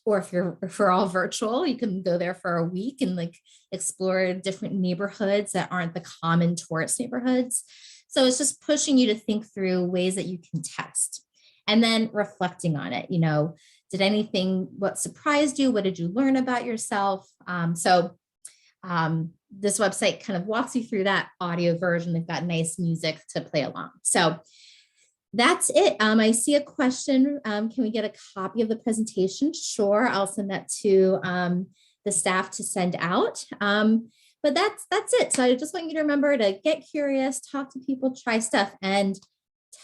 Or if we're all virtual, you can go there for a week and like explore different neighborhoods that aren't the common tourist neighborhoods. So it's just pushing you to think through ways that you can test and then reflecting on it. What surprised you? What did you learn about yourself? This website kind of walks you through that audio version. They've got nice music to play along. So that's it. I see a question. Can we get a copy of the presentation? Sure, I'll send that to the staff to send out. But that's it. So I just want you to remember to get curious, talk to people, try stuff, and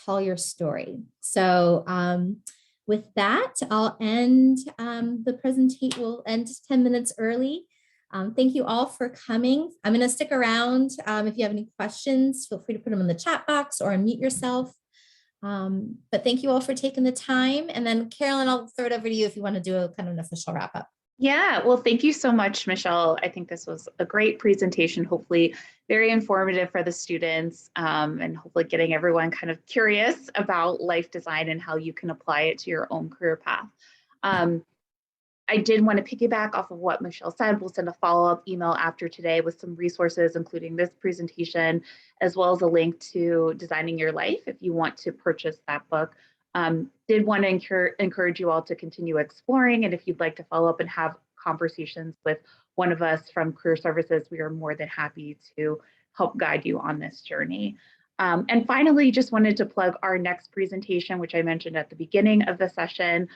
tell your story. So with that, I'll end the presentation. We'll end 10 minutes early. Thank you all for coming. I'm going to stick around. If you have any questions, feel free to put them in the chat box or unmute yourself. But thank you all for taking the time. And then Carolyn, I'll throw it over to you if you want to do a kind of an official wrap up. Yeah, well, thank you so much, Michelle. I think this was a great presentation, hopefully very informative for the students, and hopefully getting everyone kind of curious about life design and how you can apply it to your own career path. I did want to piggyback off of what Michelle said. We'll send a follow-up email after today with some resources, including this presentation, as well as a link to Designing Your Life if you want to purchase that book. Did want to encourage you all to continue exploring, and if you'd like to follow up and have conversations with one of us from Career Services, we are more than happy to help guide you on this journey. And finally, just wanted to plug our next presentation, which I mentioned at the beginning of the session,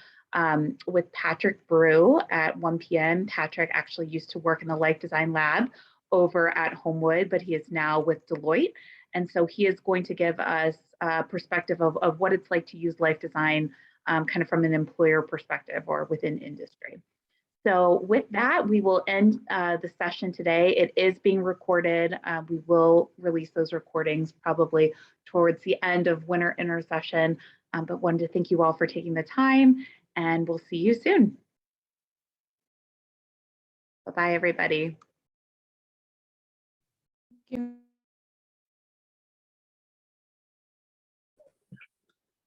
with Patrick Brew at 1 p.m. Patrick actually used to work in the Life Design Lab over at Homewood, but he is now with Deloitte. And so he is going to give us a perspective of what it's like to use life design kind of from an employer perspective or within industry. So with that, we will end the session today. It is being recorded. We will release those recordings probably towards the end of winter intersession, but wanted to thank you all for taking the time, and we'll see you soon. Bye-bye, everybody. Thank you.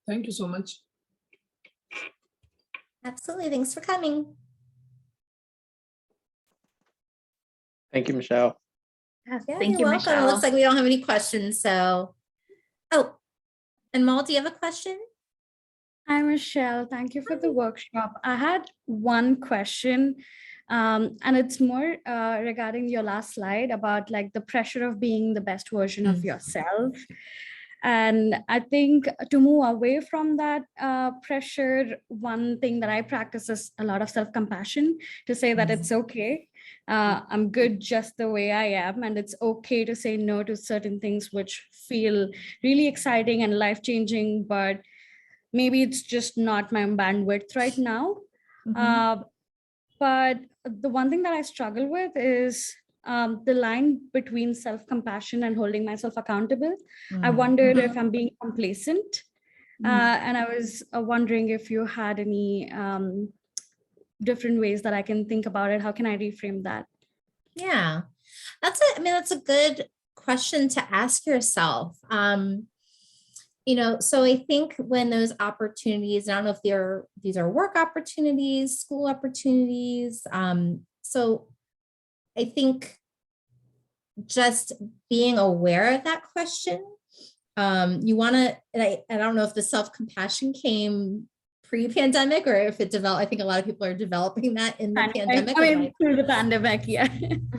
Thank you so much. Absolutely. Thanks for coming. Thank you, Michelle. Yes, Yeah, thank you're you, welcome. Michelle. It looks like we don't have any questions. So, oh, and Mal, do you have a question? Hi, Michelle. Thank you for the workshop. I had one question, and it's more regarding your last slide about like the pressure of being the best version of yourself. And I think to move away from that pressure, one thing that I practice is a lot of self-compassion to say that it's okay. I'm good just the way I am, and it's okay to say no to certain things which feel really exciting and life-changing, but maybe it's just not my bandwidth right now. But the one thing that I struggle with is the line between self-compassion and holding myself accountable. I wondered if I'm being complacent. And I was wondering if you had any different ways that I can think about it. How can I reframe that? Yeah, that's a good question to ask yourself. So I think when those opportunities, I don't know if these are work opportunities, school opportunities. So I think just being aware of that question, you want to, and I don't know if the self-compassion came pre-pandemic or if it developed. I think a lot of people are developing that in the pandemic. I mean, through the pandemic, yeah.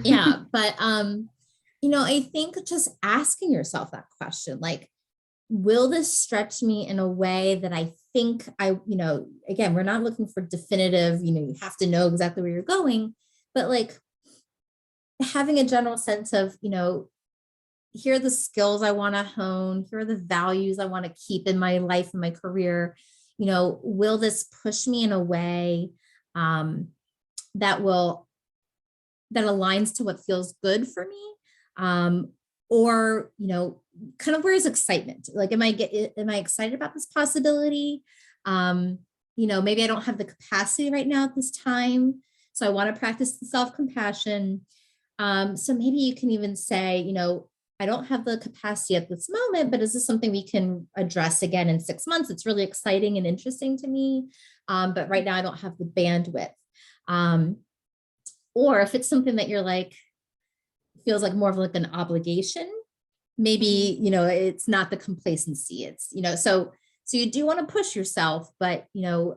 Yeah, but I think just asking yourself that question, like, will this stretch me in a way that I think again, we're not looking for definitive, you have to know exactly where you're going, but like having a general sense of, here are the skills I want to hone, here are the values I want to keep in my life and my career. Will this push me in a way that aligns to what feels good for me? Or, kind of where's excitement? Like, am I excited about this possibility? Maybe I don't have the capacity right now at this time. So I want to practice the self-compassion. So maybe you can even say, I don't have the capacity at this moment, but is this something we can address again in 6 months? It's really exciting and interesting to me. But right now I don't have the bandwidth. Or if it's something that you're like, feels like more of like an obligation, maybe, it's not the complacency. It's, so you do want to push yourself, but,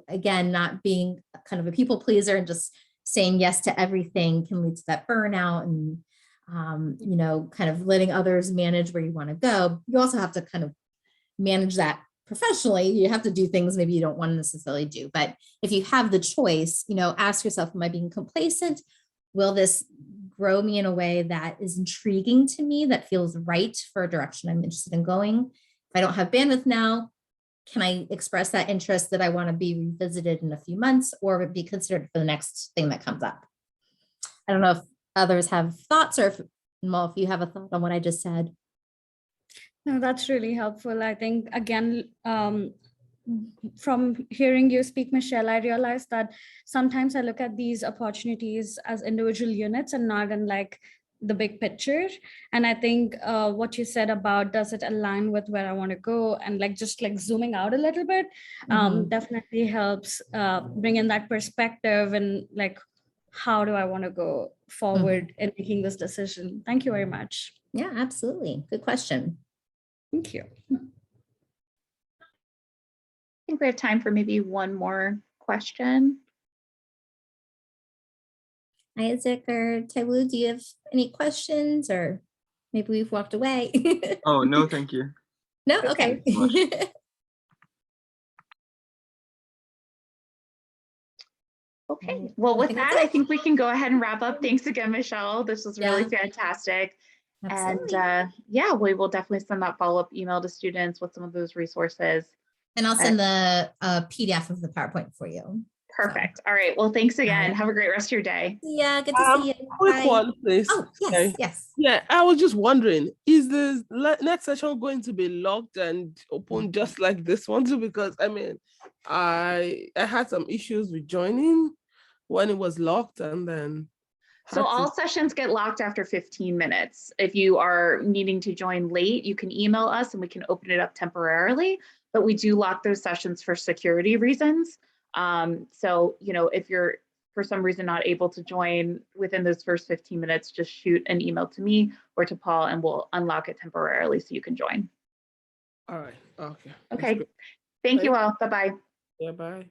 again, not being kind of a people pleaser and just saying yes to everything can lead to that burnout and, kind of letting others manage where you want to go. You also have to kind of manage that professionally. You have to do things maybe you don't want to necessarily do, but if you have the choice, ask yourself, am I being complacent? Will this grow me in a way that is intriguing to me, that feels right for a direction I'm interested in going? If I don't have bandwidth now, can I express that interest that I want to be revisited in a few months or be considered for the next thing that comes up? I don't know if others have thoughts or if you have a thought on what I just said. No, that's really helpful. I think, again, from hearing you speak, Michelle, I realized that sometimes I look at these opportunities as individual units and not in like the big picture. And I think what you said about, does it align with where I want to go, and like just like zooming out a little bit, definitely helps bring in that perspective and like, how do I want to go forward in making this decision? Thank you very much. Yeah, absolutely. Good question. Thank you. I think we have time for maybe one more question. Isaac or Taiwu, do you have any questions, or maybe we've walked away? Oh, no, thank you. No? Okay. Okay, well, with that, I think we can go ahead and wrap up. Thanks again, Michelle. This was really fantastic. Absolutely. And yeah, we will definitely send that follow-up email to students with some of those resources. And I'll send the PDF of the PowerPoint for you. Perfect. All right. Well, thanks again. Have a great rest of your day. Yeah, good to see you. Quick Bye. one, please. Oh, yes, Okay. yes. Yeah, I was just wondering, is the next session going to be locked and open just like this one too? Because I mean, I had some issues with joining when it was locked, and then so all sessions get locked after 15 minutes. If you are needing to join late, you can email us and we can open it up temporarily, but we do lock those sessions for security reasons. So, if you're for some reason not able to join within those first 15 minutes, just shoot an email to me or to Paul and we'll unlock it temporarily so you can join. All right. Okay. Okay. Thank you all. Bye-bye. Yeah, bye.